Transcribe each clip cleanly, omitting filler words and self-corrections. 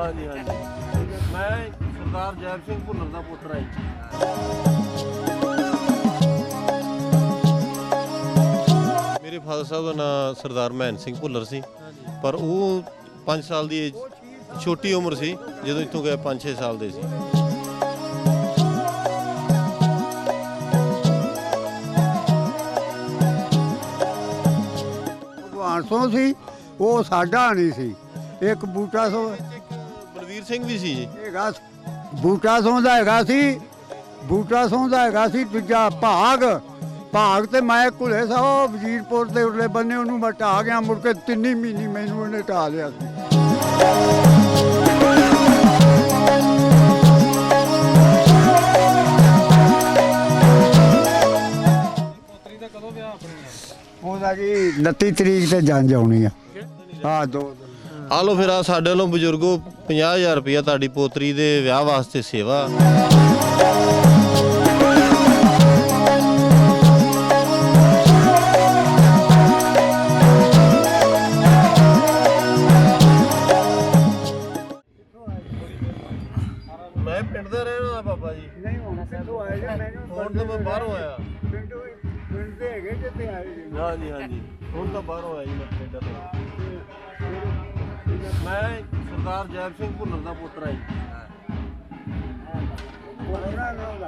हाँ जी हाँ जी। मैं सरदार जैब सिंह भुल्लर का पुत्र है। मेरे फादर साहब का नाम सरदार महेंद्र सिंह भुल्लर सी, पर वो 5 साल की छोटी उम्र सी जो इतों गए 5-6 साल के सी। भगवान सो सी वो साडा नहीं सी। एक बूटा सो बलवीर सिंह भी सी जी। बूटा सो दा हैगा सी, बूटा सो दा हैगा सी। दूजा भाग भाग ते मैं घुले सा वजीरपुर के उरले बन्ने उन्होंने मैं ढा गया। मुड़ के 3 महीने मैनू उन्हें ढा लिया सी। ਉਹਦਾ ਜੀ 29 ਤਰੀਕ ਤੇ ਜੰਜ ਆਉਣੀ ਆ। ਹਾਂ 2 ਆ ਲੋ ਫਿਰ ਆ ਸਾਡੇ ਵੱਲੋਂ ਬਜ਼ੁਰਗੋ 50,000 ਰੁਪਇਆ ਤੁਹਾਡੀ ਪੋਤਰੀ ਦੇ ਵਿਆਹ ਵਾਸਤੇ ਸੇਵਾ। ਮੈਂ ਪਿੰਡ ਦਾ ਰਹਿਣ ਵਾਲਾ ਬਾਬਾ ਜੀ। ਨਹੀਂ ਹੁਣ ਕਿੱਥੋਂ ਆਏ ਜੀ? ਮੈਨੂੰ ਹੁਣ ਤਾਂ ਮੈਂ ਬਾਹਰੋਂ ਆਇਆ। ਪਿੰਡ ਦੇ ਹੈਗੇ ਜਿੱਥੇ ਆਏ ਜੀ। ਹਾਂ ਜੀ ਹਾਂ ਜੀ, ਹੁਣ ਤਾਂ ਬਾਹਰੋਂ ਆਇਆ ਜੀ ਮੈਂ ਕੈਨੇਡਾ ਤੋਂ। ਮੈਂ ਸਰਦਾਰ ਜੈਬ ਸਿੰਘ ਭੁੱਲਰ ਦਾ ਪੁੱਤਰ ਹਾਂ ਜੀ।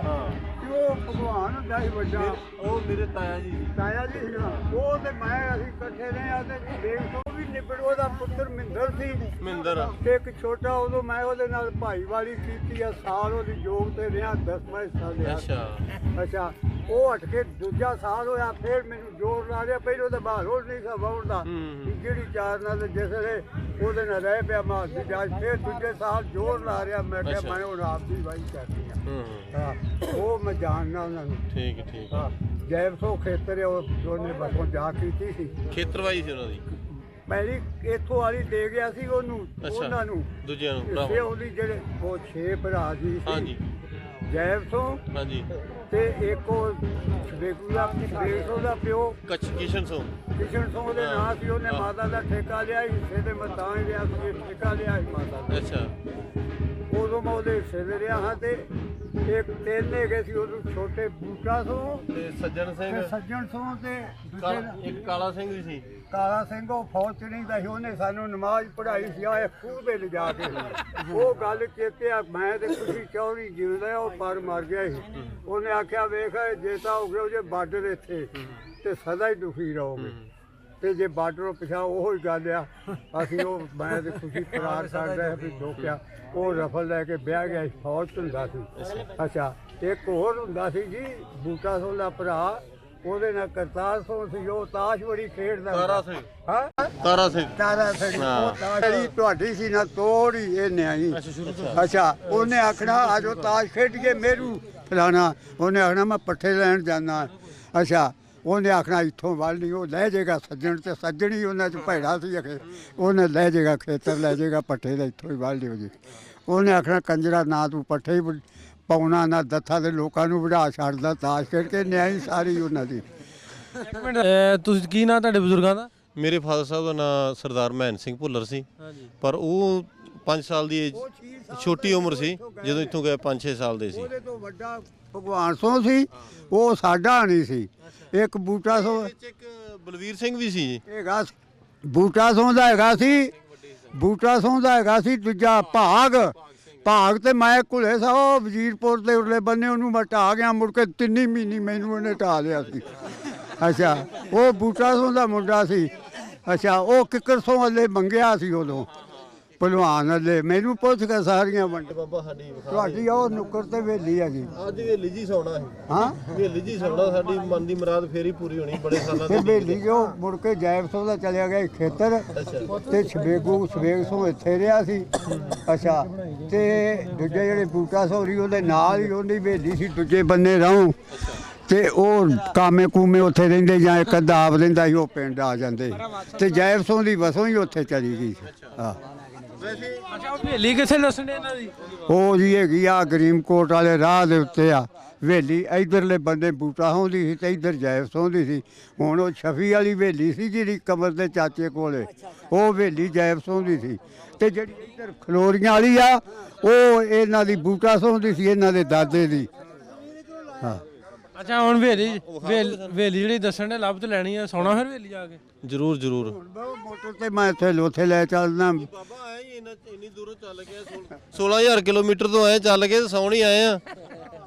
ਹਾਂ ਉਹ ਭਗਵਾਨ ਹੁੰਦਾ ਸੀ ਵੱਡਾ। ਉਹ ਮੇਰੇ ਤਾਇਆ ਜੀ ਸੀ। ਤਾਇਆ ਜੀ ਸੀ ਨਾ। ਉਹ ਤੇ ਮੈਂ ਅਸੀਂ ਇਕੱਠੇ ਰਹੇ ਆ ਤੇ ਦੇਖ ਤੋਂ ਵੀ ਨਿਬੜ। ਉਹਦਾ ਪੁੱਤਰ ਮਹਿੰਦਰ ਸੀ। ਮਹਿੰਦਰ ਤੇ ਇੱਕ ਛੋਟਾ ਉਦੋਂ ਮੈਂ ਉਹਦੇ ਨਾਲ ਭਾਈਵਾਲੀ ਕੀਤੀ ਆ। ਸਾਲ ਉਹਦੀ ਜੋਬ ਤੇ ਰਿਹਾ 10ਵਾਂ ਹਿੱਸਾ ਲਿਆ। ਅੱਛਾ ਉਹ ਹਟ ਕੇ ਦੂਜਾ ਸਾਲ ਹੋਇਆ। ਫਿਰ ਮੈਨੂੰ ਜ਼ੋਰ ਲਾ ਰਿਹਾ। ਪਹਿਲੋਂ ਤਾਂ ਬਾਹਰੋਂ ਨਹੀਂ ਸੀ ਵੜਦਾ। ਜਿਹੜੀ 4 ਨਾਲ ਜਿਸ ਵੇਲੇ ਉਹਦੇ ਨਾਲ ਰਹਿ ਪਿਆ ਮਾਂ ਦੀ ਜਾਜ। ਫਿਰ ਦੂਜੇ ਸਾਲ ਜ਼ੋਰ ਲਾ ਰਿਹਾ। ਮੈਂ ਕਿਹਾ ਮੈਂ ਹੁਣ ਆਪ ਦੀ ਵਾਈ ਕਰਨੀ ਆ। ਹਾਂ ਉਹ ਮੈਂ ਜਾਣਦਾ ਉਹਨਾਂ ਨੂੰ। ਠੀਕ ਠੀਕ। ਹਾਂ ਜੈਬ ਸੋ ਖੇਤਰ ਉਹਨੇ ਬਸੋਂ ਜਾ ਕੀਤੀ ਸੀ। ਖੇਤਰਵਾਈ ਸੀ ਉਹਨਾਂ ਦੀ। ਪਹਿਲੀ ਇੱਥੋਂ ਵਾਲੀ ਦੇ ਗਿਆ ਸੀ ਉਹਨੂੰ। ਉਹਨਾਂ ਨੂੰ ਦੂਜਿਆਂ ਨੂੰ ਤੇ ਉਹਦੀ ਜਿਹੜੇ ਉਹ 6 ਭਰਾ ਜੀ ਸੀ। ਹਾਂਜੀ ਜੈਬ ਸੋ ਹਾਂਜੀ। ਤੇ ਇੱਕ ਉਹ ਬੇਗੂ ਦਾ ਪਿਓ ਕਿਸ਼ਨ ਸੋ। ਕਿਸ਼ਨ ਸੋ ਦੇ ਨਾਂ ਸੀ। ਉਹਨੇ ਮਾਤਾ ਦਾ ਠੇਕਾ ਲਿਆ। ਹਿੱਸੇ ਦੇ ਮੈਂ ਤਾਂ ਹੀ ਲਿਆ ਸੀ। ਠੇਕਾ ਲਿਆ ਸੀ ਮਾਤਾ ਦਾ। ਅੱਛਾ ਉਦੋਂ ਮੈਂ ਉਹਦੇ ਹਿੱਸੇ ਦੇ ਰਿਹਾ ਹਾਂ। ਤੇ ਇੱਕ 3 ਹੈਗੇ ਸੀ ਉਦੋਂ ਛੋਟੇ। ਬੂਟਾ ਸੋ ਤੇ ਸੱਜਣ ਸਿੰਘ। ਸੱਜਣ ਸੋ ਤੇ ਇੱਕ ਕਾਲਾ ਸਿੰਘ ਵੀ ਸੀ। ਕਾਲਾ ਸਿੰਘ ਉਹ ਫੌਜ ਚ ਨਹੀਂ ਦਾ ਸੀ। ਉਹਨੇ ਸਾਨੂੰ ਨਮਾਜ਼ ਪੜ੍ਹਾਈ ਸੀ। ਆਏ ਖੂਹ ਤੇ ਲਿਜਾ ਕੇ। ਉਹ ਗੱਲ ਚੇਤੇ ਆ। ਮੈਂ ਤੇ ਖੁਸ਼ੀ ਚੌਧਰੀ ਜਿਉਂਦਾ ਉਹ ਪਰ ਮਰ ਗਿਆ ਸੀ। ਉਹਨੇ ਆਖਿਆ ਵੇਖ ਜੇ ਤਾਂ ਹੋ ਗਿਆ ਜੇ ਬਾਰਡਰ ਇੱਥੇ ਤੇ ਸਦਾ ਹੀ ਦੁਖੀ ਰਹੋਗੇ। ਤੇ ਜੇ ਬਾਰਡਰੋਂ ਪਿਛਾ ਉਹੀ ਗੱਲ ਆ। ਅਸੀਂ ਉਹ ਮੈਂ ਤੇ ਖੁਸ਼ੀ ਫਰਾਰ ਕਰ ਰਹੇ ਵੀ ਦੋਖਿਆ। ਉਹ ਰਫਲ ਲੈ ਕੇ ਵਿਆਹ ਗਿਆ। ਫੌਜ ਚ ਹੁੰਦਾ ਸੀ। ਅੱਛਾ ਇੱਕ ਹੋਰ ਹੁੰਦਾ ਸੀ ਜੀ ਬੂਟਾ ਸੋ ਦਾ ਭਰਾ। ਉਹਦੇ ਨਾਲ ਕਰਤਾਰ ਸੋ ਸੀ। ਉਹ ਤਾਸ਼ ਬੜੀ ਖੇਡਦਾ। ਤਾਰਾ ਸਿੰਘ। ਹਾਂ ਤਾਰਾ ਸਿੰਘ। ਤਾਰਾ ਸਿੰਘ। ਉਹ ਤਾਸ਼ ਤੁਹਾਡੀ ਸੀ ਨਾ ਤੋੜੀ ਇਹ ਨਿਆਈ। ਅੱਛਾ ਉਹਨੇ ਆਖਣਾ ਆਜੋ ਤਾਸ਼ ਖੇਡੀਏ ਮੇਰੂ ਫਲਾਣਾ। ਉਹਨੇ ਆਖਣਾ ਮੈਂ ਪੱਠੇ ਲੈਣ ਜਾਣਾ। ਅੱਛਾ ਉਹਨੇ ਆਖਣਾ ਇੱਥੋਂ ਵੱਲ ਨਹੀਂ। ਉਹ ਲੈ ਜਾਏਗਾ ਸੱਜਣ ਤੇ ਸੱਜਣੀ ਉਹਨਾਂ 'ਚ ਭੈੜਾ ਸੀ ਅਖੇ। ਉਹਨੇ ਲੈ ਜਾਏਗਾ ਖੇਤਰ ਲੈ ਜਾਏਗਾ ਪੱਠੇ ਦਾ ਇੱਥੋਂ ਹੀ ਵੱਲ ਲਿਓ ਜੀ। ਉਹਨੇ ਆਖਣਾ ਕੰਜਰਾ ਨਾ ਤੂੰ ਪੱਠੇ ਹੀ ਪਾਉਣਾ ਨਾ ਦੱਥਾ ਦੇ ਲੋਕਾਂ ਨੂੰ ਵਢਾ ਛੱਡਦਾ ਤਾਸ਼ ਖੇਡ ਕੇ। ਨਿਆਈ ਸਾਰੀ ਉਹਨਾਂ ਦੀ। ਇੱਕ ਮਿੰਟ ਤੁਸੀਂ ਕੀ ਨਾਂ ਤੁਹਾਡੇ ਬਜ਼ੁਰਗਾਂ ਦਾ? ਮੇਰੇ ਫਾਦਰ ਸਾਹਿਬ ਦਾ ਨਾਮ ਸਰਦਾਰ ਮहेंद्र ਸਿੰਘ ਭੁੱਲਰ ਸੀ, ਪਰ ਉਹ 5 ਸਾਲ ਦੀ ਛੋਟੀ ਉਮਰ ਸੀ ਜਦੋਂ ਇੱਥੋਂ ਗਏ 5-6 ਸਾਲ ਦੇ ਸੀ। ਉਹਦੇ ਤੋਂ ਵੱਡਾ ਭਗਵਾਨ ਸੋ ਸੀ। ਉਹ ਸਾਡਾ ਨਹੀਂ ਸੀ। ਇੱਕ ਬੂਟਾ ਸੋ ਇੱਕ ਬਲਵੀਰ ਸਿੰਘ ਵੀ ਸੀ ਜੀ। ਹੈਗਾ ਬੂਟਾ ਸੋ ਦਾ ਹੈਗਾ ਸੀ। ਬੂਟਾ ਸੋ ਦਾ ਹੈਗਾ ਸੀ। ਦੂਜਾ ਭਾਗ ਭਾਗ ਤੇ ਮੈਂ ਘੁਲੇ ਸਾ ਵਜ਼ੀਰਪੁਰ ਦੇ ਉਰਲੇ ਬੰਨੇ ਉਹਨੂੰ ਮੈਂ ਢਾ ਗਿਆ। ਮੁੜ ਕੇ 3 ਮਹੀਨੇ ਮੈਨੂੰ ਉਹਨੇ ਢਾ ਲਿਆ ਸੀ। ਅੱਛਾ ਉਹ ਬੂਟਾ ਸੋ ਦਾ ਮੁੰਡਾ ਸੀ। ਅੱਛਾ ਉਹ ਕਿੱਕਰ ਸੋ ਵਾਲੇ ਮੰਗਿਆ ਸੀ ਉਦੋਂ ਭਲਵਾਨ ਵਾਲੇ। ਮੈਨੂੰ ਪੁੱਛ ਕੇ ਸਾਰੀਆਂ ਵੰਡ ਬਾਬਾ ਸਾਡੀ ਤੁਹਾਡੀ ਉਹ ਨੁੱਕਰ ਤੇ ਵੇਲੀ ਆ ਜੀ। ਅੱਜ ਵੇਲੀ ਜੀ ਸੌਣਾ ਹੈ। ਹਾਂ ਵੇਲੀ ਜੀ ਸੌਣਾ। ਸਾਡੀ ਮਨ ਦੀ ਮੁਰਾਦ ਫੇਰ ਹੀ ਪੂਰੀ ਹੋਣੀ ਬੜੇ ਸਾਲਾਂ ਤੇ ਵੇਲੀ ਜੋ ਮੁੜ ਕੇ ਜੈਬ ਸੋ ਦਾ ਚਲਿਆ ਗਿਆ ਖੇਤਰ। ਤੇ ਸਵੇਗ ਸੋ ਇੱਥੇ ਰਿਹਾ ਸੀ। ਅੱਛਾ ਤੇ ਦੂਜੇ ਜਿਹੜੇ ਬੂਟਾ ਸੋਰੀ ਉਹਦੇ ਨਾਲ ਹੀ ਉਹਦੀ ਵੇਲੀ ਸੀ। ਦੂਜੇ ਬੰਨੇ ਰਹੂੰ ਤੇ ਉਹ ਕਾਮੇ ਕੂਮੇ ਉੱਥੇ ਰਹਿੰਦੇ ਜਾਂ ਇੱਕ ਅੱਧਾ ਆਪ ਰਹਿੰਦਾ ਸੀ। ਉਹ ਪਿੰਡ ਆ ਜਾਂਦੇ ਤੇ ਜੈਬ ਸੋ ਦੀ ਵਸੋਂ ਹੀ ਉੱਥੇ ਚਲੀ ਗਈ। ਹਾਂ ਅੱਛਾ ਉਹ ਹਵੇਲੀ ਕਿੱਥੇ ਦੱਸਣੇ ਇਹਨਾਂ ਦੀ? ਉਹ ਜੀ ਹੈਗੀ ਆ ਗਰੀਮਕੋਟ ਵਾਲੇ ਰਾਹ ਦੇ ਉੱਤੇ ਆ। ਹਵੇਲੀ ਇਧਰਲੇ ਬੰਦੇ ਬੂਟਾ ਹੁੰਦੀ ਸੀ ਤੇ ਇਧਰ ਜੈਫ ਹੁੰਦੀ ਸੀ। ਹੁਣ ਉਹ ਛਫੀ ਵਾਲੀ ਹਵੇਲੀ ਸੀ ਜਿਹੜੀ ਕਮਰ ਦੇ ਚਾਚੇ ਕੋਲੇ, ਉਹ ਹਵੇਲੀ ਜੈਫ ਹੁੰਦੀ ਸੀ। ਤੇ ਜਿਹੜੀ ਇਧਰ ਖਲੋਰੀਆਂ ਵਾਲੀ ਆ ਉਹ ਇਹਨਾਂ ਦੀ ਬੂਟਾ ਹੁੰਦੀ ਸੀ, ਇਹਨਾਂ ਦੇ ਦਾਦੇ ਦੀ। ਹਾਂ ਅੱਛਾ ਹੁਣ ਹਵੇਲੀ ਜਿਹੜੀ ਦੱਸਣ ਦੇ ਲੱਭ ਤੇ ਲੈਣੀ ਆ, ਸੋਣਾ ਫਿਰ ਹਵੇਲੀ ਜਾ ਕੇ। ਜ਼ਰੂਰ ਜ਼ਰੂਰ ਮੋਟਰ ਤੇ ਮੈਂ ਉੱਥੇ ਲੈ ਚੱਲਦਾ। ਬਾਬਾ ਆਏ ਹੀ ਇੰਨੀ ਦੂਰੋਂ ਚੱਲ ਕੇ 16000 ਕਿਲੋਮੀਟਰ ਤੋਂ ਆਏ ਚੱਲ ਕੇ, ਸੌਣ ਹੀ ਆਏ ਆ।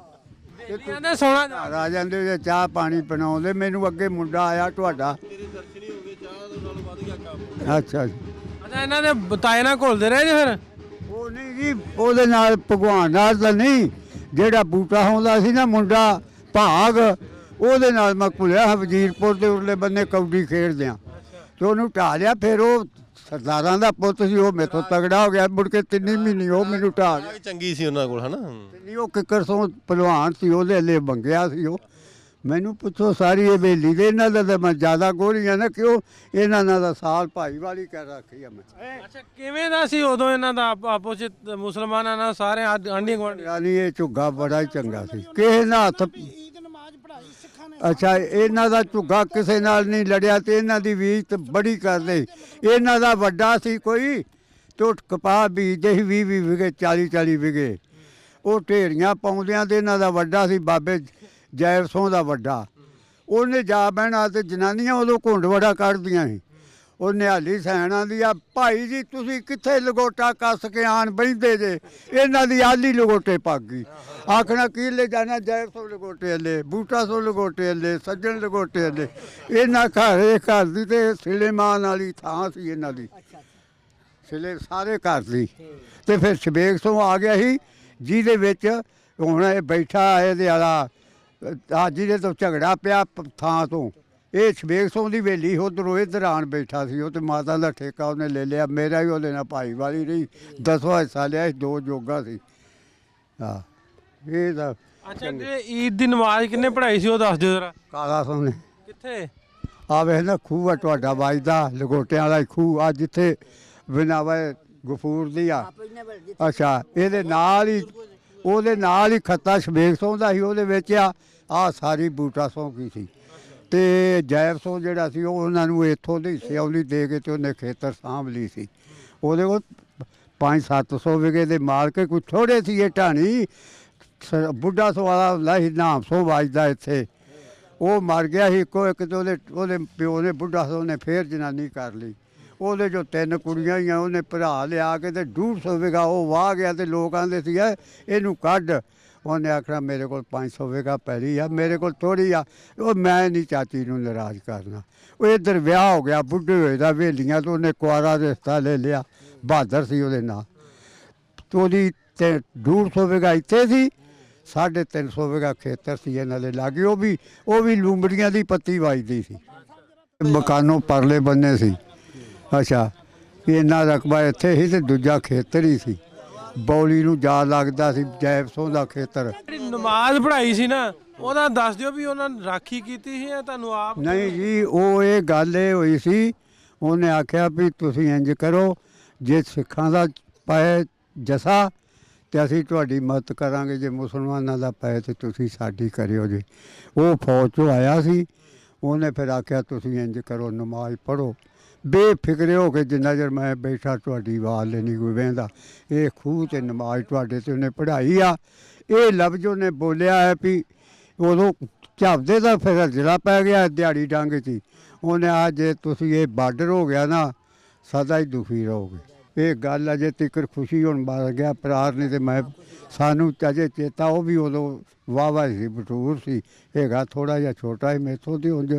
ਕਹਿੰਦੇ ਸੋਣਾ ਜਾ। ਆ ਜਾਂਦੇ ਜੇ ਚਾਹ ਪਾਣੀ ਬਣਾਉਂਦੇ। ਮੈਨੂੰ ਅੱਗੇ ਮੁੰਡਾ ਆਇਆ ਤੁਹਾਡਾ। ਤੇਰੇ ਦਰਸ਼ਨ ਹੀ ਹੋ ਗਏ, ਚਾਹ ਦੇ ਨਾਲ ਵੱਧ ਗਿਆ ਕੰਮ। ਅੱਛਾ ਜੀ। ਅੱਛਾ ਇਹਨਾਂ ਦੇ ਬਤਾਏ ਨਾਲ ਘੁਲਦੇ ਰਹੇ ਜੇ ਫਿਰ। ਉਹ ਨਹੀਂ ਜੀ, ਉਹਦੇ ਨਾਲ ਭਗਵਾਨ ਨਾਲ ਤਾਂ ਨਹੀਂ, ਜਿਹੜਾ ਬੂਟਾ ਹੁੰਦਾ ਸੀ ਨਾ ਮੁੰਡਾ ਭਾਗ, ਉਹਦੇ ਨਾਲ ਮੈਂ ਘੁਲਿਆ ਵਜ਼ੀਰਪੁਰ ਦੇ ਉਰਲੇ ਬੰਨੇ ਕਬੱਡੀ ਖੇਡਦੇ ਆ ਤੇ ਉਹਨੂੰ ਢਾ ਲਿਆ। ਫਿਰ ਉਹ ਸਰਦਾਰਾਂ ਦਾ ਪੁੱਤ ਸੀ, ਉਹ ਮੇਥੋਂ ਤਗੜਾ ਹੋ ਗਿਆ। ਮੁੜ ਕੇ 3 ਮਹੀਨੇ ਉਹ ਮੈਨੂੰ ਢਾ ਗਿਆ। ਚੰਗੀ ਸੀ ਉਹਨਾਂ ਕੋਲ ਹਨਾ। ਨਹੀਂ ਉਹ ਕਿੱਕਰ ਸੋਂ ਪਹਿਲਵਾਨ ਸੀ, ਉਹਦੇ ਲਈ ਮੰਗਿਆ ਸੀ ਉਹ। ਮੈਨੂੰ ਪੁੱਛੋ ਸਾਰੀ ਹਵੇਲੀ ਦੇ ਇਹਨਾਂ ਦਾ ਤਾਂ ਮੈਂ ਜ਼ਿਆਦਾ ਗੋਲੀਆਂ ਨਾ ਕਿਉਂ, ਇਹਨਾਂ ਨਾਲ ਦਾ ਸਾਲ ਭਾਈ ਵਾਲੀ ਕਰ ਰੱਖੀ ਆ ਮੈਂ। ਅੱਛਾ ਕਿਵੇਂ ਦਾ ਸੀ ਉਦੋਂ ਇਹਨਾਂ ਦਾ ਆਪਸ ਵਿੱਚ ਮੁਸਲਮਾਨਾਂ ਨਾਲ ਸਾਰੇ ਆਂਢੀ ਗੁਆਂਢੀ? ਯਾਨੀ ਇਹ ਝੁੱਗਾ ਬੜਾ ਹੀ ਚੰਗਾ ਸੀ, ਕਿਸੇ ਨਾਲ ਹੱਥ। ਅੱਛਾ ਇਹਨਾਂ ਦਾ ਝੁੱਗਾ ਕਿਸੇ ਨਾਲ ਨਹੀਂ ਲੜਿਆ ਤੇ ਇਹਨਾਂ ਦੀ ਵੀਤ ਬੜੀ ਕਰਦੇ। ਇਹਨਾਂ ਦਾ ਵੱਡਾ ਸੀ ਕੋਈ ਤੇ ਕਪਾਹ ਬੀਜਦੇ ਸੀ 20 ਵਿਗੇ 40 ਵਿਗੇ, ਉਹ ਢੇਰੀਆਂ ਪਾਉਂਦਿਆਂ ਤੇ ਇਹਨਾਂ ਦਾ ਵੱਡਾ ਸੀ ਬਾਬੇ ਜੈਬ ਸਿੰਘ ਦਾ ਵੱਡਾ। ਉਹਨੇ ਜਾ ਬਹਿਣਾ ਤੇ ਜਨਾਨੀਆਂ ਉਦੋਂ ਘੁੰਡ ਵੜਾ ਕੱਢਦੀਆਂ ਸੀ। ਉਹ ਨਿਹਾਲੀ ਸੈਣਾ ਦੀ ਆ ਭਾਈ ਜੀ ਤੁਸੀਂ ਕਿੱਥੇ ਲਗੋਟਾ ਕੱਸ ਕੇ ਆਣ ਬਹਿੰਦੇ ਜੇ, ਇਹਨਾਂ ਦੀ ਆਲੀ ਲਗੋਟੇ ਪੱਕ ਗਈ। ਆਖਣਾ ਕੀ ਲੈ ਜਾਣਾ, ਜੈਬ ਸਿੰਘ ਲਗੋਟੇ ਲੈ, ਬੂਟਾ ਸਿੰਘ ਲਗੋਟੇ ਲੈ, ਸੱਜਣ ਲਗੋਟੇ ਲੈ। ਇਹਨਾਂ ਘਰ ਦੀ ਤੇ ਸਿਲੇਮਾਨ ਵਾਲੀ ਥਾਂ ਸੀ ਇਹਨਾਂ ਦੀ, ਸਿਲੇ ਸਾਰੇ ਘਰ ਦੀ। ਤੇ ਫਿਰ ਸ਼ਬੇਗ ਸਿੰਘ ਆ ਗਿਆ ਸੀ ਜਿਹਦੇ ਵਿੱਚ ਹੁਣ ਇਹ ਬੈਠਾ ਇਹਦੇ ਵਾਲਾ ਜਿਹਦੇ ਤੋਂ ਝਗੜਾ ਪਿਆ ਥਾਂ ਤੋਂ। ਇਹ ਸ਼ਬੇਗ ਸਿੰਘ ਦੀ ਹਵੇਲੀ ਉੱਧਰੋਂ ਇੱਧਰ ਆਣ ਬੈਠਾ ਸੀ। ਉਹ ਤੇ ਮਾਤਾ ਦਾ ਠੇਕਾ ਉਹਨੇ ਲੈ ਲਿਆ। ਮੇਰਾ ਵੀ ਉਹਦੇ ਨਾਲ ਭਾਈ ਵਾਲੀ ਰਹੀ, 10ਵਾਂ ਹਿੱਸਾ ਲਿਆ ਸੀ, 2 ਜੋਗਾ ਸੀ। ਹਾਂ ਇਹ ਤਾਂ ਅੱਛਾ ਜੇ ਈਦ ਦੀ ਨਮਾਜ਼ ਕਿੰਨੇ ਪੜ੍ਹਾਈ ਸੀ ਉਹ ਦੱਸ ਦਿਓ ਜ਼ਰਾ। ਕਾਲਾ ਸਿੰਘ ਨੇ। ਕਿੱਥੇ? ਆ ਵੇਖ ਨਾ ਖੂਹ ਆ ਤੁਹਾਡਾ ਵੱਜਦਾ, ਲਗੋਟਿਆਂ ਵਾਲਾ ਖੂਹ ਆ ਜਿੱਥੇ ਬਿਨਾਵਾ ਗਫੂਰ ਦੀ ਆ। ਅੱਛਾ ਇਹਦੇ ਨਾਲ ਹੀ, ਉਹਦੇ ਨਾਲ ਹੀ ਖੱਤਾ ਸ਼ਬੇਗ ਸਿੰਘ ਦਾ ਸੀ, ਉਹਦੇ ਵਿੱਚ ਆ ਸਾਰੀ ਬੂਟਾ ਸਿੰਘ ਕੀ ਸੀ। ਤੇ ਜੈਬ ਸਿੰਘ ਜਿਹੜਾ ਸੀ ਉਹ ਉਹਨਾਂ ਨੂੰ ਇੱਥੋਂ ਦੇ ਹਿੱਸੇ ਆਉਂਦੀ ਦੇ ਕੇ ਤੇ ਉਹਨੇ ਖੇਤਰ ਸਾਂਭ ਲਈ ਸੀ। ਉਹਦੇ ਕੋਲ 500-700 ਵਿਗੇ ਦੇ ਮਾਲਕ ਕੋਈ ਥੋੜੇ ਸੀ। ਇਹ ਢਾਣੀ ਬੁੱਢਾ ਸਿੰਘ ਵਾਲਾ ਲਾਹੀ ਨਾਮ ਸਿੰਘ ਵੱਜਦਾ ਇੱਥੇ, ਉਹ ਮਰ ਗਿਆ ਸੀ ਇੱਕੋ ਇੱਕ। ਤੇ ਉਹਦੇ ਪਿਓ ਨੇ ਬੁੱਢਾ ਸਿੰਘ ਨੇ ਫੇਰ ਜਨਾਨੀ ਕਰ ਲਈ। ਉਹਦੇ ਜੋ 3 ਕੁੜੀਆਂ ਹੀ ਆ, ਉਹਨੇ ਭਰਾ ਲਿਆ ਕੇ ਤੇ 150 ਵਿਗਾ ਉਹ ਵਾਹ ਗਿਆ। ਤੇ ਲੋਕ ਆਂਦੇ ਸੀ ਇਹਨੂੰ ਕੱਢ। ਉਹਨੇ ਆਖਣਾ ਮੇਰੇ ਕੋਲ 500 ਵਿਗਾ ਪੈਲੀ ਆ, ਮੇਰੇ ਕੋਲ ਥੋੜ੍ਹੀ ਆ। ਉਹ ਮੈਂ ਨਹੀਂ ਚਾਚੀ ਨੂੰ ਨਾਰਾਜ਼ ਕਰਨਾ। ਉਹ ਇੱਧਰ ਵਿਆਹ ਹੋ ਗਿਆ ਬੁੱਢੇ ਹੋਏ ਦਾ ਹਵੇਲੀਆਂ ਤੋਂ, ਉਹਨੇ ਕੁਆਰਾ ਰਿਸ਼ਤਾ ਲੈ ਲਿਆ। ਬਹਾਦਰ ਸੀ ਉਹਦੇ ਨਾਂ। ਤੇ ਉਹਦੀ 150 ਵਿਗਾ ਇੱਥੇ ਸੀ, 350 ਵਿਗਾ ਖੇਤਰ ਸੀ ਇਹਨਾਂ ਦੇ ਲਾਗੇ। ਉਹ ਵੀ ਲੂੰਬੜੀਆਂ ਦੀ ਪੱਤੀ ਵੱਜਦੀ ਸੀ। ਮਕਾਨੋਂ ਪਰਲੇ ਬੰਨੇ ਸੀ। ਅੱਛਾ ਇਹਨਾਂ ਰਕਬਾ ਇੱਥੇ ਸੀ ਤੇ ਦੂਜਾ ਖੇਤਰ ਹੀ ਸੀ। ਬੌਲੀ ਨੂੰ ਜਾ ਲੱਗਦਾ ਸੀ ਜੈਬ ਸਿੰਘ ਦਾ ਖੇਤਰ। ਜਿਹੜੀ ਨਮਾਜ਼ ਪੜ੍ਹਾਈ ਸੀ ਨਾ ਉਹਦਾ ਦੱਸ ਦਿਓ ਵੀ ਉਹਨਾਂ ਨੇ ਰਾਖੀ ਕੀਤੀ ਸੀ ਜਾਂ ਤੁਹਾਨੂੰ ਆਪ? ਨਹੀਂ ਜੀ, ਉਹ ਇਹ ਗੱਲ ਇਹ ਹੋਈ ਸੀ, ਉਹਨੇ ਆਖਿਆ ਵੀ ਤੁਸੀਂ ਇੰਜ ਕਰੋ, ਜੇ ਸਿੱਖਾਂ ਦਾ ਪਏ ਜਸਾ ਤੇ ਅਸੀਂ ਤੁਹਾਡੀ ਮਦਦ ਕਰਾਂਗੇ, ਜੇ ਮੁਸਲਮਾਨਾਂ ਦਾ ਪਏ ਤੇ ਤੁਸੀਂ ਸਾਡੀ ਕਰਿਓ ਜੀ। ਉਹ ਫੌਜ 'ਚੋਂ ਆਇਆ ਸੀ। ਉਹਨੇ ਫਿਰ ਆਖਿਆ ਤੁਸੀਂ ਇੰਜ ਕਰੋ, ਨਮਾਜ਼ ਪੜ੍ਹੋ ਬੇਫਿਕਰੇ ਹੋ ਕੇ, ਜਿੰਨਾ ਚਿਰ ਮੈਂ ਬੈਠਾ ਤੁਹਾਡੀ ਆਵਾਜ਼ ਲੈਣੀ ਕੋਈ ਵਹਿੰਦਾ। ਇਹ ਖੂਹ 'ਤੇ ਨਮਾਜ਼ ਤੁਹਾਡੇ 'ਤੇ ਉਹਨੇ ਪੜ੍ਹਾਈ ਆ। ਇਹ ਲਫ਼ਜ਼ ਉਹਨੇ ਬੋਲਿਆ ਹੈ ਵੀ ਉਦੋਂ ਝਾਪਦੇ ਦਾ ਫਿਰ ਜ਼ਿਲ੍ਹਾ ਪੈ ਗਿਆ ਦਿਹਾੜੀ ਡੰਗ 'ਚ। ਉਹਨੇ ਆ ਜੇ ਤੁਸੀਂ ਇਹ ਬਾਰਡਰ ਹੋ ਗਿਆ ਨਾ ਸਦਾ ਹੀ ਦੁਖੀ ਰਹੋਗੇ। ਇਹ ਗੱਲ ਅਜੇ ਤੀਕਰ ਖੁਸ਼ੀ ਹੁਣ ਮਰ ਗਿਆ ਪ੍ਰਾਰ ਨੇ। ਤੇ ਮੈਂ ਸਾਨੂੰ ਅਜੇ ਚੇਤਾ, ਉਹ ਵੀ ਉਦੋਂ ਵਾਹ ਸੀ, ਬਟੂਰ ਸੀ। ਹੈਗਾ ਥੋੜ੍ਹਾ ਜਿਹਾ ਛੋਟਾ ਹੀ ਮੇਥੋਂ ਦੀ ਉਂਝ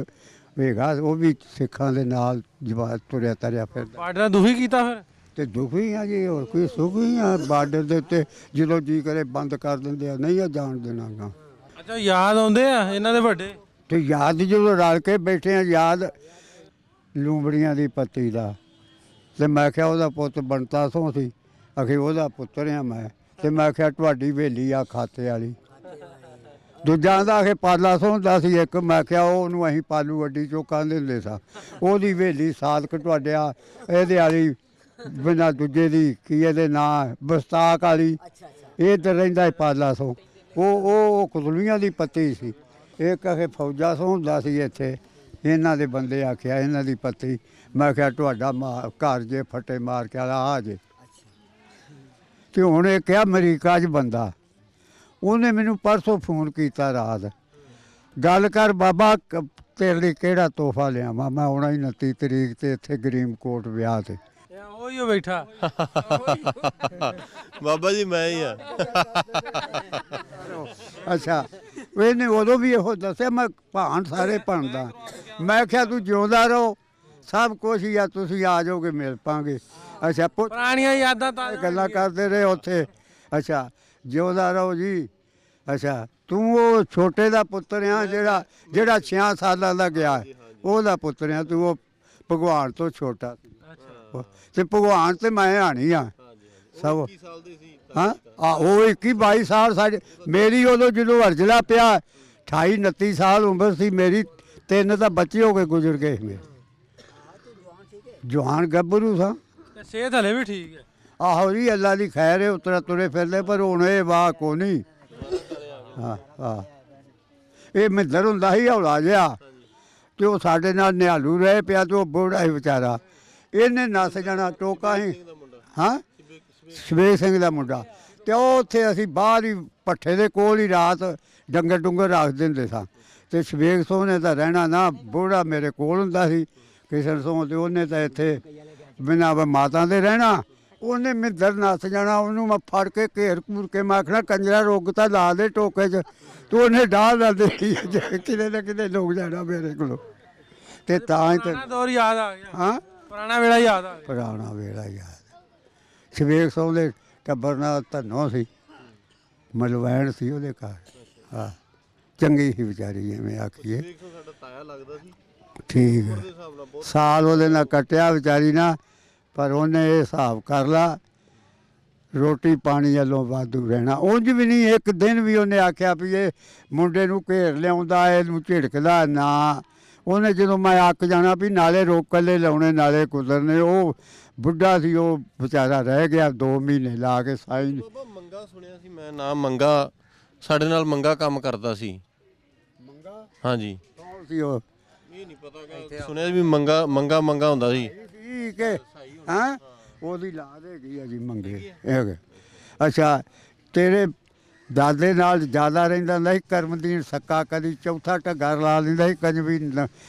ਹੈਗਾ। ਉਹ ਵੀ ਸਿੱਖਾਂ ਦੇ ਨਾਲ ਜਵਾਬ ਤੁਰਿਆ ਤਰਿਆ ਫਿਰਦਾ। ਬਾਰਡਰ ਦੁਖੀ ਕੀਤਾ ਫਿਰ? ਤੇ ਦੁਖੀ ਆ ਜੀ, ਹੋਰ ਕੋਈ ਸੁਖ ਹੀ ਆ। ਬਾਰਡਰ ਦੇ ਉੱਤੇ ਜਦੋਂ ਜੀ ਕਰੇ ਬੰਦ ਕਰ ਦਿੰਦੇ ਆ, ਨਹੀਂ ਆ ਜਾਣ ਦੇਣਾ ਗਾ। ਅੱਛਾ ਯਾਦ ਆਉਂਦੇ ਆ ਇਹਨਾਂ ਦੇ ਵੱਡੇ? ਤੇ ਯਾਦ ਜਦੋਂ ਰਲ ਕੇ ਬੈਠੇ ਆ, ਯਾਦ ਲੂੰਬੜੀਆਂ ਦੀ ਪੱਤੀ ਦਾ। ਤੇ ਮੈਂ ਕਿਹਾ ਉਹਦਾ ਪੁੱਤ ਬਣਤਾ ਸੋਂ ਸੀ। ਆਖੇ ਉਹਦਾ ਪੁੱਤਰ ਆ ਮੈਂ। ਤੇ ਮੈਂ ਕਿਹਾ ਤੁਹਾਡੀ ਹਵੇਲੀ ਆ ਖਾਤੇ ਵਾਲੀ। ਦੂਜਾ ਦਾ ਆਖੇ ਪਾਲਾ ਸੋਂਦਾ ਸੀ ਇੱਕ। ਮੈਂ ਕਿਹਾ ਉਹਨੂੰ ਅਸੀਂ ਪਾਲੂ ਅੱਡੀ ਚੋਂ ਕਹਿੰਦੇ ਹੁੰਦੇ ਸਾਂ। ਉਹਦੀ ਹਵੇਲੀ ਸਾਦਕ ਤੁਹਾਡੇ ਆ ਇਹਦੇ ਵਾਲੀ ਬਿਨਾਂ ਦੂਜੇ ਦੀ ਕੀ ਇਹਦੇ ਨਾਂ ਬਸਤਾਕ ਵਾਲੀ। ਇਹ ਤਾਂ ਰਹਿੰਦਾ ਪਾਲਾ ਸੋਂ। ਉਹ ਕੁਦਲੀਆਂ ਦੀ ਪੱਤੀ ਸੀ। ਇਹ ਕਹੇ ਫੌਜਾਂ ਤੋਂ ਹੁੰਦਾ ਸੀ ਇੱਥੇ, ਇਹਨਾਂ ਦੇ ਬੰਦੇ ਆਖਿਆ ਇਹਨਾਂ ਦੀ ਪੱਤੀ। ਮੈਂ ਕਿਹਾ ਤੁਹਾਡਾ ਘਰ ਜੇ ਫੱਟੇ ਮਾਰ ਕੇ ਆ ਜੇ। ਤੇ ਹੁਣ ਇਹ ਕਿਹਾ ਅਮਰੀਕਾ 'ਚ ਬੰਦਾ, ਉਹਨੇ ਮੈਨੂੰ ਪਰਸੋਂ ਫੋਨ ਕੀਤਾ ਰਾਤ, ਗੱਲ ਕਰ ਬਾਬਾ ਤੇਰੇ ਲਈ ਕਿਹੜਾ ਤੋਹਫਾ ਲਿਆਵਾਂ। ਮੈਂ ਆਉਣਾ ਹੀ 29 ਤਰੀਕ ਤੇ ਇੱਥੇ ਗਰੀਮ ਕੋਟ ਵਿਆਹ ਤੇ। ਉਹੀ ਓ ਬੈਠਾ ਬਾਬਾ ਜੀ ਮੈਂ ਹੀ ਆ। ਅੱਛਾ, ਇਹਨੇ ਉਦੋਂ ਵੀ ਇਹੋ ਦੱਸਿਆ, ਮੈਂ ਭਾਣ ਸਾਰੇ ਭਣਦਾ। ਮੈਂ ਕਿਹਾ ਤੂੰ ਜਿਉਂਦਾ ਰਹੋ, ਸਭ ਕੁਛ ਹੀ ਆ, ਤੁਸੀਂ ਆ ਜਾਓਗੇ ਮਿਲ ਪਾਂਗੇ। ਅੱਛਾ, ਪੁਰਾਣੀਆਂ ਯਾਦਾਂ ਤਾਂ ਗੱਲਾਂ ਕਰਦੇ ਰਹੇ ਉੱਥੇ। ਅੱਛਾ, ਜਿਉਂਦਾ ਰਹੋ ਜੀ। ਅੱਛਾ, ਤੂੰ ਉਹ ਛੋਟੇ ਦਾ ਪੁੱਤਰ ਆ ਜਿਹੜਾ 6 ਸਾਲਾਂ ਦਾ ਗਿਆ, ਉਹਦਾ ਪੁੱਤਰ ਆ ਤੂੰ। ਉਹ ਭਗਵਾਨ ਤੋਂ ਛੋਟਾ ਸੀ ਤੇ ਭਗਵਾਨ ਤੇ ਮੈਂ ਆਣੀ ਆ ਸਭ। ਹਾਂ ਉਹ 21-22 ਸਾਲ ਸਾਡੇ। ਮੇਰੀ ਉਦੋਂ ਜਦੋਂ ਹਰਜਲਾ ਪਿਆ 28-29 ਸਾਲ ਉਮਰ ਸੀ ਮੇਰੀ। 3 ਤਾਂ ਬੱਚੇ ਹੋ ਕੇ ਗੁਜ਼ਰ ਗਏ ਮੇਰੇ। ਜਵਾਨ ਗੱਭਰੂ ਸਾਂ। ਸਿਹਤ ਹਲੇ ਵੀ ਠੀਕ ਹੈ। ਆਹੋ ਜੀ, ਅੱਲਾ ਦੀ ਖੈਰ ਹੈ, ਉਤਰਾ ਤੁਰੇ ਫਿਰਦੇ। ਪਰ ਹੁਣ ਇਹ ਵਾਹ ਕੋ ਨਹੀਂ। ਹਾਂ ਇਹ ਮਿੱਧਰ ਹੁੰਦਾ ਸੀ ਹੌਲਾ ਜਿਹਾ, ਤੇ ਉਹ ਸਾਡੇ ਨਾਲ ਨਿਹਾਲੂ ਰਹੇ ਪਿਆ। ਤੇ ਉਹ ਬੁੜਾ ਸੀ ਵਿਚਾਰਾ, ਇਹਨੇ ਨੱਸ ਜਾਣਾ। ਟੋਕਾ ਸੀ। ਹਾਂ, ਸ਼ਵੇਕ ਸਿੰਘ ਦਾ ਮੁੰਡਾ। ਤੇ ਉਹ ਉੱਥੇ ਅਸੀਂ ਬਾਹਰ ਹੀ ਭੱਠੇ ਦੇ ਕੋਲ ਹੀ ਰਾਤ ਡੰਗਰ ਡੁੰਗਰ ਰੱਖ ਦਿੰਦੇ ਸਾਂ। ਤੇ ਸ਼ਵੇਕ ਸਿੰਘ ਨੇ ਤਾਂ ਰਹਿਣਾ ਨਾ, ਬੁੜਾ ਮੇਰੇ ਕੋਲ ਹੁੰਦਾ ਸੀ ਕਿਸ਼ਨ ਸਿੰਘ। ਤੇ ਉਹਨੇ ਤਾਂ ਇੱਥੇ ਬਿਨਾਂ ਮਾਤਾ ਦੇ ਰਹਿਣਾ। ਉਹਨੇ ਮਿੱਧਰ ਨੱਸ ਜਾਣਾ, ਉਹਨੂੰ ਮੈਂ ਫੜ ਕੇ ਘੇਰ ਘੂਰ ਕੇ ਮੈਂ ਆਖਣਾ ਕੰਜਰਾ ਰੁੱਗ ਤਾਂ ਲਾ ਦੇ ਟੋਕੇ 'ਚ। ਤੇ ਉਹਨੇ ਡਾਹ ਲਾ ਦੇ ਕਿਤੇ ਨਾ ਕਿਤੇ ਲੋਕ ਜਾਣਾ ਮੇਰੇ ਕੋਲੋਂ। ਤੇ ਤਾਂ ਹੀ ਪੁਰਾਣਾ ਦੌਰ ਯਾਦ ਆ ਗਿਆ। ਹਾਂ, ਪੁਰਾਣਾ ਵੇਲਾ ਯਾਦ ਆ ਗਿਆ। ਪੁਰਾਣਾ ਵੇਲਾ ਯਾਦ। ਸ਼ਵੇਕ ਸਿੰਘ ਦੇ ਟੱਬਰ ਨਾਲ ਧਨੋਂ ਸੀ, ਮਲਵੈਣ ਸੀ ਉਹਦੇ ਘਰ। ਹਾਂ, ਚੰਗੀ ਸੀ ਵਿਚਾਰੀ, ਐਵੇਂ ਆਖੀਏ। ਸਾਡਾ ਤਾਇਆ ਲੱਗਦਾ ਸੀ। ਠੀਕ ਹੈ, ਸਾਲ ਉਹਦੇ ਨਾਲ ਕੱਟਿਆ ਵਿਚਾਰੀ ਨਾਲ। ਪਰ ਉਹਨੇ ਇਹ ਹਿਸਾਬ ਕਰ ਲਾ, ਰੋਟੀ ਪਾਣੀ ਵੱਲੋਂ ਵਾਧੂ ਰਹਿਣਾ। ਉਂਝ ਵੀ ਨਹੀਂ ਇੱਕ ਦਿਨ ਵੀ ਉਹਨੇ ਆਖਿਆ ਵੀ ਇਹ ਮੁੰਡੇ ਨੂੰ ਘੇਰ ਲਿਆਉਂਦਾ, ਇਹਨੂੰ ਝਿੜਕਦਾ ਨਾ। ਉਹਨੇ ਜਦੋਂ ਮੈਂ ਅੱਕ ਜਾਣਾ ਵੀ ਨਾਲੇ ਰੋਕਲੇ ਲਾਉਣੇ ਨਾਲੇ ਕੁਦਰਨੇ। ਉਹ ਬੁੱਢਾ ਸੀ, ਉਹ ਵਿਚਾਰਾ ਰਹਿ ਗਿਆ 2 ਮਹੀਨੇ ਲਾ ਕੇ ਸਾਈ। ਬਾਬਾ ਮੰਗਾ ਸੁਣਿਆ ਸੀ ਮੈਂ, ਨਾਮ ਮੰਗਾ, ਸਾਡੇ ਨਾਲ ਮੰਗਾ ਕੰਮ ਕਰਦਾ ਸੀ। ਮੰਗਾ? ਹਾਂਜੀ। ਕੌਣ ਸੀ ਉਹ? ਇਹ ਨਹੀਂ ਪਤਾ, ਸੁਣਿਆ ਵੀ ਮੰਗਾ ਹੁੰਦਾ ਸੀ। ਠੀਕ ਹੈ। ਹਾਂ, ਉਹਦੀ ਲਾਦ ਹੈਗੀ ਆ ਜੀ ਮੰਗੇ। ਅੱਛਾ, ਤੇਰੇ ਦਾਦੇ ਨਾਲ ਜ਼ਿਆਦਾ ਰਹਿੰਦਾ ਹੁੰਦਾ ਸੀ ਕਰਮਦੀਨ ਸੱਕਾ। ਕਦੀ ਚੌਥਾ ਢੱਗਾ ਲਾ ਲੈਂਦਾ ਸੀ, ਕਦੀ ਵੀ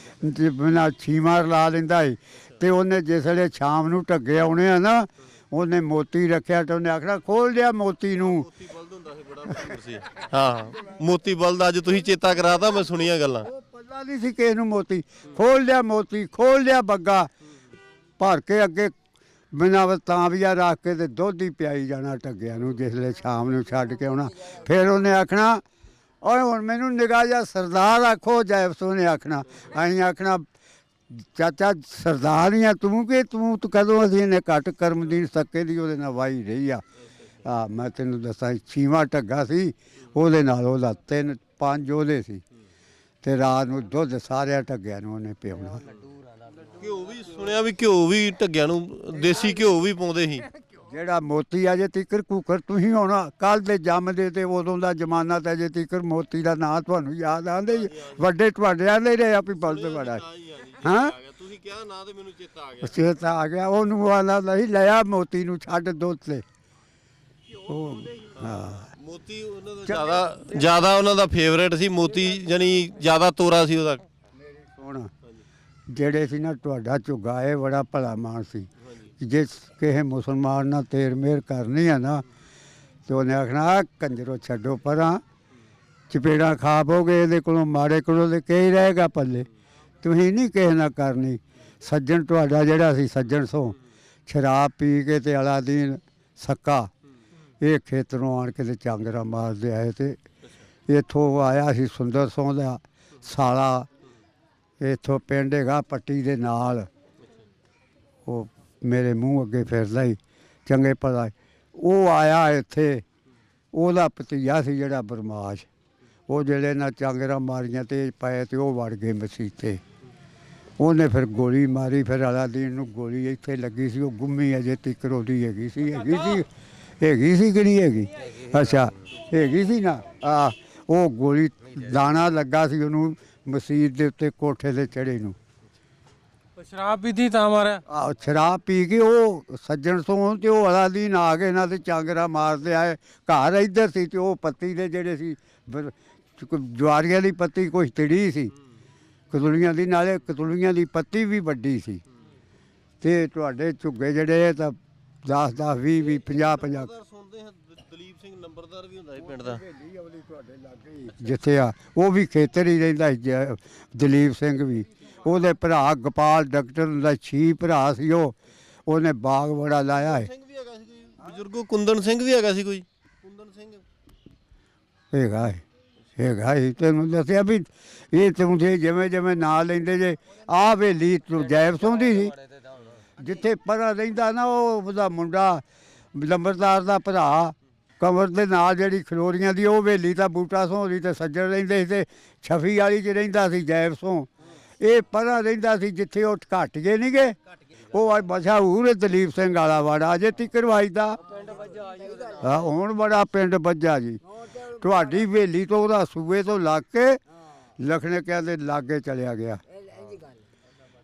ਬਿਨਾਂ ਛੀਮਾਰ ਲਾ ਲੈਂਦਾ ਸੀ। ਤੇ ਉਹਨੇ ਜਿਸ ਵੇਲੇ ਸ਼ਾਮ ਨੂੰ ਢੱਗੇ ਆਉਣੇ ਆ ਨਾ, ਉਹਨੇ ਮੋਤੀ ਰੱਖਿਆ। ਤੇ ਉਹਨੇ ਆਖਣਾ ਖੋਲ ਦਿਆ ਮੋਤੀ ਨੂੰ। ਮੋਤੀ ਬਲਦ ਹੁੰਦਾ ਸੀ, ਬੜਾ ਮਸ਼ਹੂਰ ਸੀ। ਹਾਂ, ਮੋਤੀ ਬਲਦ। ਅੱਜ ਤੁਸੀਂ ਚੇਤਾ ਕਰਾਤਾ, ਮੈਂ ਸੁਣੀਆਂ ਗੱਲਾਂ। ਉਹ ਪਤਾ ਨਹੀਂ ਸੀ ਕਿਸੇ ਨੂੰ ਮੋਤੀ। ਖੋਲ ਦਿਆ ਮੋਤੀ, ਖੋਲ ਦਿਆ ਬੱਗਾ ਭਰ ਕੇ ਅੱਗੇ ਬਿਨਾਂ ਤਾਂਬੀਆ ਰੱਖ ਕੇ ਤੇ ਦੁੱਧ ਹੀ ਪਿਆਈ ਜਾਣਾ ਢੱਗਿਆਂ ਨੂੰ। ਜਿਸ ਵੇਲੇ ਸ਼ਾਮ ਨੂੰ ਛੱਡ ਕੇ ਆਉਣਾ, ਫਿਰ ਉਹਨੇ ਆਖਣਾ ਓਏ ਹੁਣ ਮੈਨੂੰ ਨਿਗਾਹ ਜਾ ਸਰਦਾਰ ਆਖੋ। ਜੈਬਸ ਉਹਨੇ ਆਖਣਾ, ਅਸੀਂ ਆਖਣਾ ਚਾਚਾ ਸਰਦਾਰ ਹੀ ਆ ਤੂੰ, ਕਿ ਤੂੰ ਕਦੋਂ? ਅਸੀਂ ਇਹਨੇ ਘੱਟ ਕਰਮਦੀਨ ਸੱਕੇ ਦੀ ਉਹਦੇ ਨਾਲ ਵਾਹੀ ਰਹੀ ਆ। ਮੈਂ ਤੈਨੂੰ ਦੱਸਾਂ 6ਵਾਂ ਢੱਗਾ ਸੀ ਉਹਦੇ ਨਾਲ। ਉਹਦਾ 3-5 ਉਹਦੇ ਸੀ। ਤੇ ਰਾਤ ਨੂੰ ਦੁੱਧ ਸਾਰਿਆਂ ਢੱਗਿਆਂ ਨੂੰ ਉਹਨੇ ਪਿਆਉਣਾ। ਘਿਓ ਵੀ ਸੁਣਿਆ ਵੀ, ਘਿਓ ਵੀ ਢੱਗਿਆਂ ਨੂੰ ਦੇਸੀ ਘਿਓ ਵੀ ਪਾਉਂਦੇ ਸੀ। ਜਿਹੜਾ ਮੋਤੀ ਅਜੇ ਤੀਕਰ ਕੁੱਕਰ ਤੁਸੀਂ ਹੁਣ ਕੱਲ੍ਹ ਦੇ ਜੰਮਦੇ ਤੇ ਉਦੋਂ ਦਾ ਜ਼ਮਾਨਾ ਤਾਂ ਅਜੇ ਤੀਕਰ ਮੋਤੀ ਦਾ ਨਾਂ ਤੁਹਾਨੂੰ ਯਾਦ ਆਉਂਦੇ ਵੱਡੇ ਤੁਹਾਡੇ ਆਂਦੇ ਰਹੇ ਆ ਵੀ ਬਲਦ ਬੜਾ। ਹਾਂ, ਤੁਸੀਂ ਕਿਹਾ ਨਾ ਤੇ ਮੈਨੂੰ ਚੇਤਾ ਆ ਗਿਆ। ਚੇਤਾ ਆ ਗਿਆ। ਉਹਨੂੰ ਆਉਂਦਾ ਨਹੀਂ ਲਿਆ ਮੋਤੀ ਨੂੰ ਛੱਡ ਦੁੱਧ ਤੇ। ਉਹ ਹਾਂ, ਮੋਤੀ ਉਹਨਾਂ ਦਾ ਜ਼ਿਆਦਾ ਉਹਨਾਂ ਦਾ ਫੇਵਰੇਟ ਸੀ ਮੋਤੀ, ਜਾਨੀ ਜ਼ਿਆਦਾ ਤੋਰਾ ਸੀ ਉਹਦਾ। ਮੇਰੀ ਸੁਣ, ਜਿਹੜੇ ਸੀ ਨਾ ਤੁਹਾਡਾ ਝੁੱਗਾ, ਇਹ ਬੜਾ ਭਲਾ ਮਾਨਸ ਸੀ। ਜੇ ਕਿਸੇ ਮੁਸਲਮਾਨ ਨਾਲ ਤੇਰ ਮੇਰ ਕਰਨੀ ਆ ਨਾ, ਤੇ ਉਹਨੇ ਆਖਣਾ ਕੰਜਰੋ ਛੱਡੋ ਪਰਾਂ, ਚਪੇੜਾਂ ਖਾ ਪੋਗੇ ਇਹਦੇ ਕੋਲੋਂ, ਮਾੜੇ ਕੋਲੋਂ ਤੇ ਕੀ ਰਹੇਗਾ ਪੱਲੇ। ਤੁਸੀਂ ਨਹੀਂ ਕਿਸੇ ਨਾਲ ਕਰਨੀ। ਸੱਜਣ ਤੁਹਾਡਾ ਜਿਹੜਾ ਸੀ ਸੱਜਣ ਸੋ ਸ਼ਰਾਬ ਪੀ ਕੇ ਤੇ ਅਲਾਦੀਨ ਸੱਕਾ, ਇਹ ਖੇਤਰੋਂ ਆਣ ਕੇ ਤੇ ਚਾਂਗਰਾ ਮਾਰਦੇ ਆਏ। ਤੇ ਇੱਥੋਂ ਆਇਆ ਸੀ ਸੁੰਦਰ ਸੋਂ ਦਾ ਸਾਲਾ, ਇੱਥੋਂ ਪਿੰਡ ਹੈਗਾ ਪੱਟੀ ਦੇ ਨਾਲ। ਉਹ ਮੇਰੇ ਮੂੰਹ ਅੱਗੇ ਫਿਰਦਾ ਹੀ ਚੰਗੇ ਭਲਾ। ਉਹ ਆਇਆ ਇੱਥੇ, ਉਹਦਾ ਭਤੀਜਾ ਸੀ ਜਿਹੜਾ ਬਰਮਾਸ਼। ਉਹ ਜਿਹੜੇ ਨਾਲ ਚਾਂਗਰਾ ਮਾਰੀਆਂ ਤੇਜ਼ ਪਏ ਤੇ ਉਹ ਵੜ ਗਏ ਮਸੀਤੇ। ਉਹਨੇ ਫਿਰ ਗੋਲੀ ਮਾਰੀ। ਫਿਰ ਅਲਾਦੀਨ ਨੂੰ ਗੋਲੀ ਇੱਥੇ ਲੱਗੀ ਸੀ। ਉਹ ਗੁੰਮੀ ਅਜੇ ਤੀਕਰ ਉਹਦੀ ਹੈਗੀ ਸੀ ਹੈਗੀ ਸੀ ਕਿ ਨਹੀਂ ਹੈਗੀ? ਅੱਛਾ ਹੈਗੀ ਸੀ ਨਾ। ਆ ਉਹ ਗੋਲੀ ਦਾਣਾ ਲੱਗਾ ਸੀ ਉਹਨੂੰ ਮਸੀਤ ਦੇ ਉੱਤੇ ਕੋਠੇ ਤੇ ਚੜੇ ਨੂੰ। ਸ਼ਰਾਬ ਪੀਤੀ ਤਾਂ ਮਾਰਿਆ? ਆ ਸ਼ਰਾਬ ਪੀ ਕੇ ਉਹ ਸੱਜਣ ਤੋਂ ਤੇ ਉਹ ਅਲਾਦੀਨ ਆ ਕੇ ਇਹਨਾਂ ਤੇ ਚਾਂਗਰਾ ਮਾਰਦੇ ਆਏ। ਘਰ ਇੱਧਰ ਸੀ ਤੇ ਉਹ ਪੱਤੀ ਦੇ ਜਿਹੜੇ ਸੀ ਜਵਾਰੀਆਂ ਦੀ ਪੱਤੀ ਕੁਛ ਤਿੜੀ ਸੀ, ਕਤੂਲੀਆਂ ਦੀ, ਨਾਲੇ ਕਤੂਲੀਆਂ ਦੀ ਪੱਤੀ ਵੀ ਵੱਡੀ ਸੀ। ਤੇ ਤੁਹਾਡੇ ਝੁੱਗੇ ਜਿਹੜੇ ਤਾਂ 10 10 20 20 50 50 ਸੁਣਦੇ ਹਾਂ ਦਲੀਪ ਸਿੰਘ ਨੰਬਰਦਾਰ ਵੀ ਹੁੰਦਾ ਸੀ ਪਿੰਡ ਦਾ। ਜਿੱਥੇ ਆ ਉਹ ਵੀ ਖੇਤਰ ਹੀ ਰਹਿੰਦਾ ਸੀ ਦਲੀਪ ਸਿੰਘ ਵੀ। ਉਹਦੇ ਭਰਾ ਗੋਪਾਲ ਡਾਕਟਰ ਦਾ 6 ਭਰਾ ਸੀ। ਉਹਨੇ ਬਾਗ ਬੜਾ ਲਾਇਆ ਹੈ। ਸਿੰਘ ਵੀ ਹੈਗਾ ਸੀ ਕੋਈ ਬਜ਼ੁਰਗੋ, ਕੁੰਦਨ ਸਿੰਘ ਵੀ ਹੈਗਾ ਸੀ ਕੋਈ, ਕੁੰਦਨ ਸਿੰਘ ਹੈਗਾ ਹੀ। ਤੈਨੂੰ ਦੱਸਿਆ ਵੀ ਇਹ ਤੂੰ ਜਿਵੇਂ ਜਿਵੇਂ ਨਾਂ ਲੈਂਦੇ ਜੇ। ਆਹ ਹਵੇਲੀ ਜੈਬ ਸਿੰਘ ਦੀ ਸੀ ਜਿੱਥੇ ਪਰਾਂ ਰਹਿੰਦਾ ਨਾ ਉਹਦਾ ਮੁੰਡਾ ਲੰਬਰਦਾਰ ਦਾ ਭਰਾ ਕਮਰ ਦੇ ਨਾਲ ਜਿਹੜੀ ਖਲੋਰੀਆਂ ਦੀ ਉਹ ਹਵੇਲੀ ਤਾਂ ਬੂਟਾ ਸੋਂ ਦੀ ਤੇ ਸੱਜਣ ਰਹਿੰਦੇ ਸੀ ਤੇ ਛਫੀ ਵਾਲੀ 'ਚ ਰਹਿੰਦਾ ਸੀ ਜੈਬ ਸਿੰਘ। ਇਹ ਪਰਾਂ ਰਹਿੰਦਾ ਸੀ ਜਿੱਥੇ ਉਹ ਘੱਟ ਗਏ ਨਹੀਂ ਗਏ। ਉਹ ਮਸ਼ਹੂਰ ਦਲੀਪ ਸਿੰਘ ਵਾਲਾ ਵਾੜਾ ਅਜੇ ਤੀਕਰ ਵੱਜਦਾ। ਹਾਂ ਹੁਣ ਬੜਾ ਪਿੰਡ ਵੱਜਾ ਜੀ। ਤੁਹਾਡੀ ਹਵੇਲੀ ਤੋਂ ਉਹਦਾ ਸੂਏ ਤੋਂ ਲੱਗ ਕੇ ਲਖਣੇ ਕਹਿੰਦੇ ਲਾਗੇ ਚਲਿਆ ਗਿਆ।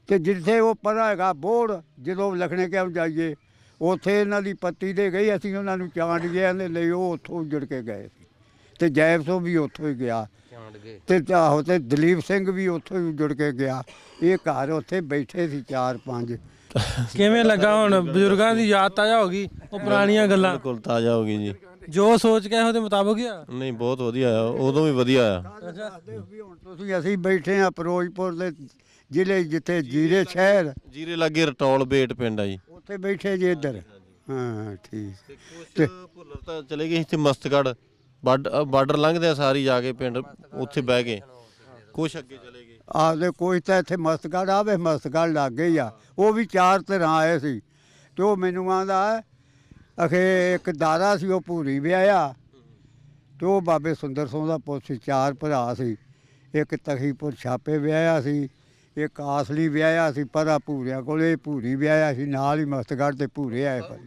ਤੇ ਜਿੱਥੇ ਉਹ ਪਰਾਂ ਹੈਗਾ ਬੋੜ, ਜਦੋਂ ਲਖਣੇ ਕਿਉਂ ਜਾਈਏ ਉੱਥੇ ਇਹਨਾਂ ਦੀ ਪੱਤੀ ਦੇ ਗਈ। ਅਸੀਂ ਉਹਨਾਂ ਨੂੰ ਚਾਂਡ ਗਏ ਦੇ ਲਈ ਉਹ ਉੱਥੋਂ ਉੱਜੜ ਕੇ ਗਏ ਸੀ। ਤੇ ਜੈਬ ਸਿੰਘ ਵੀ ਉੱਥੋਂ ਹੀ ਗਿਆ ਤੇ ਆਹੋ ਤੇ ਦਲੀਪ ਸਿੰਘ ਵੀ ਉੱਥੋਂ ਹੀ ਉੱਜੜ ਕੇ ਗਿਆ। ਇਹ ਘਰ ਉੱਥੇ ਬੈਠੇ ਸੀ 4 5। ਕਿਵੇਂ ਲੱਗਾ ਹੁਣ ਬਜ਼ੁਰਗਾਂ ਦੀ ਯਾਦ ਤਾਜ਼ਾ ਹੋ ਗਈ? ਉਹ ਪੁਰਾਣੀਆਂ ਗੱਲਾਂ ਬਿਲਕੁਲ ਤਾਜ਼ਾ ਹੋ ਗਈ ਜੀ। ਜੋ ਸੋਚ ਕੇ ਉਹਦੇ ਮੁਤਾਬਕ ਹੀ ਆ? ਨਹੀਂ ਬਹੁਤ ਵਧੀਆ ਆ, ਉਦੋਂ ਵੀ ਵਧੀਆ ਆ। ਹੁਣ ਤੁਸੀਂ ਅਸੀਂ ਬੈਠੇ ਆ ਫਿਰੋਜ਼ਪੁਰ ਦੇ ਜ਼ਿਲ੍ਹੇ ਜਿੱਥੇ ਜੀਰੇ ਸ਼ਹਿਰ ਜੀਰੇ ਲਾਗੇ ਰਟੌਲ ਬੇਟ ਪਿੰਡ ਆ ਜੀ, ਉੱਥੇ ਬੈਠੇ ਜੀ ਇੱਧਰ। ਹਾਂ ਠੀਕ। ਤੇ ਭੁੱਲਰ ਤਾਂ ਚਲੇ ਗਏ ਇੱਥੇ ਮਸਤਗੜ੍ਹ ਬਾਰਡਰ ਲੰਘਦੇ ਆ ਸਾਰੀ ਜਾ ਕੇ ਪਿੰਡ ਉੱਥੇ ਬਹਿ ਗਏ। ਕੁਛ ਅੱਗੇ ਚਲੇ ਗਏ ਆਪਦੇ ਕੋਈ ਤਾਂ ਇੱਥੇ ਮਸਤਗੜ੍ਹ ਆਵੇ, ਮਸਤਗੜ੍ਹ ਲੱਗ ਗਈ ਆ। ਉਹ ਵੀ 4 ਧਿਰਾਂ ਆਏ ਸੀ ਤੇ ਉਹ ਮੈਨੂੰ ਆਂਦਾ ਅਖੇ ਇੱਕ ਦਾਰਾ ਸੀ ਉਹ ਭੂਰੀ ਵਿਆਹਿਆ ਤੇ ਉਹ ਬਾਬੇ ਸੁੰਦਰ ਸਿੰਘ ਦਾ ਪੁੱਤ ਸੀ। 4 ਭਰਾ ਸੀ। ਇੱਕ ਤਖੀਪੁਰ ਛਾਪੇ ਵਿਆਹਿਆ ਸੀ, ਇੱਕ ਆਸਲੀ ਵਿਆਹਿਆ ਸੀ ਪਰਾ ਭੂਰਿਆਂ ਕੋਲ, ਇਹ ਭੂਰੀ ਵਿਆਹਿਆ ਸੀ ਨਾਲ ਹੀ ਮਸਤਗੜ੍ਹ ਤੇ ਭੂਰੇ ਆਏ ਪਰ